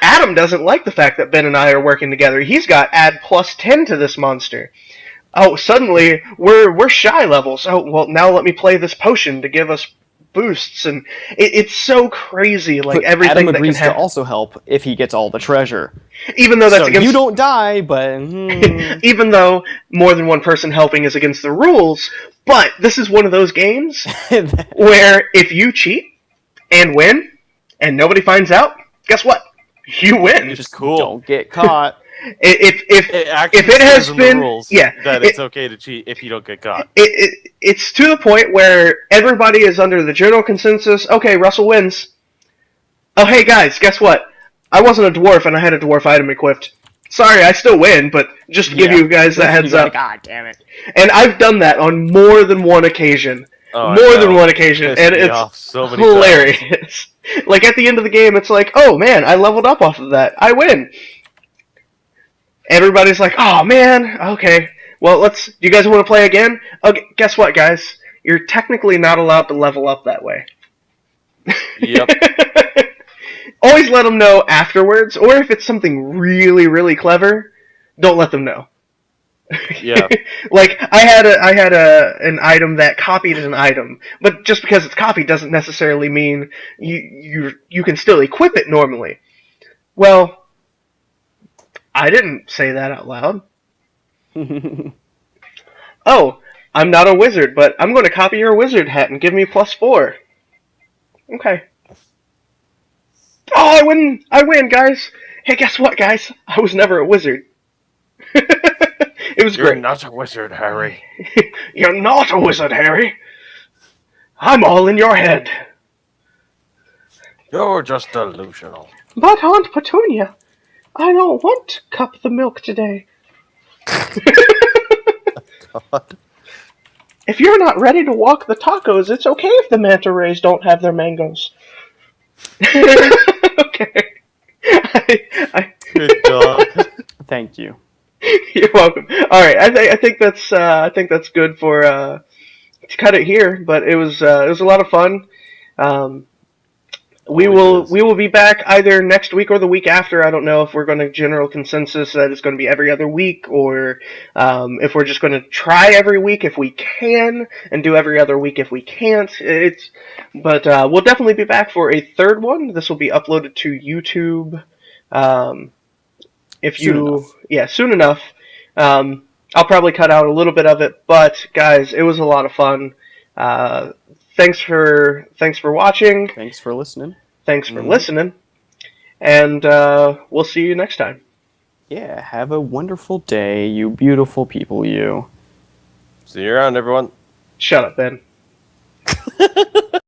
Adam doesn't like the fact that Ben and I are working together. He's got add plus 10 to this monster. Oh, suddenly we're shy levels. Oh, well, now let me play this potion to give us boosts, and it's so crazy. Like but everything Adam that agrees can happen. to also help if he gets all the treasure. Even though that's so against you don't die, but even though more than one person helping is against the rules. But this is one of those games where if you cheat and win and nobody finds out, guess what? You win. Which is cool. Don't get caught. If If it has been rules, yeah, that it's okay to cheat if you don't get caught. It's to the point where everybody is under the general consensus. Okay, Russell wins. Oh, hey guys, guess what? I wasn't a dwarf and I had a dwarf item equipped. Sorry, I still win, but just to give you guys that heads up. God damn it! And I've done that on more than one occasion. And it's so many hilarious. Like at the end of the game, it's like, oh man, I leveled up off of that. I win. Everybody's like, oh man, okay. Well, do you guys want to play again? Okay, guess what, guys? You're technically not allowed to level up that way. Yep. Always let them know afterwards, or if it's something really, really clever, don't let them know. Yeah. Like I had an item that copied an item, but just because it's copied doesn't necessarily mean you can still equip it normally. Well, I didn't say that out loud. Oh, I'm not a wizard, but I'm going to copy your wizard hat and give me +4. Okay. Oh, I win, guys! Hey, guess what, guys? I was never a wizard. It was great. You're not a wizard, Harry. You're not a wizard, Harry. I'm all in your head. You're just delusional. But Aunt Petunia, I don't want to cup the milk today. God. If you're not ready to walk the tacos, it's okay if the manta rays don't have their mangoes. Okay. Good God. Thank you. You're welcome. All right, I think that's good for to cut it here. But it was a lot of fun. We will be back either next week or the week after. I don't know if we're going to general consensus that it's going to be every other week, or if we're just going to try every week if we can, and do every other week if we can't. But we'll definitely be back for a third one. This will be uploaded to YouTube. Soon enough. I'll probably cut out a little bit of it, but guys, it was a lot of fun. Thanks for watching. Thanks for listening. Thanks for listening. And we'll see you next time. Yeah, have a wonderful day, you beautiful people, you. See you around, everyone. Shut up, Ben.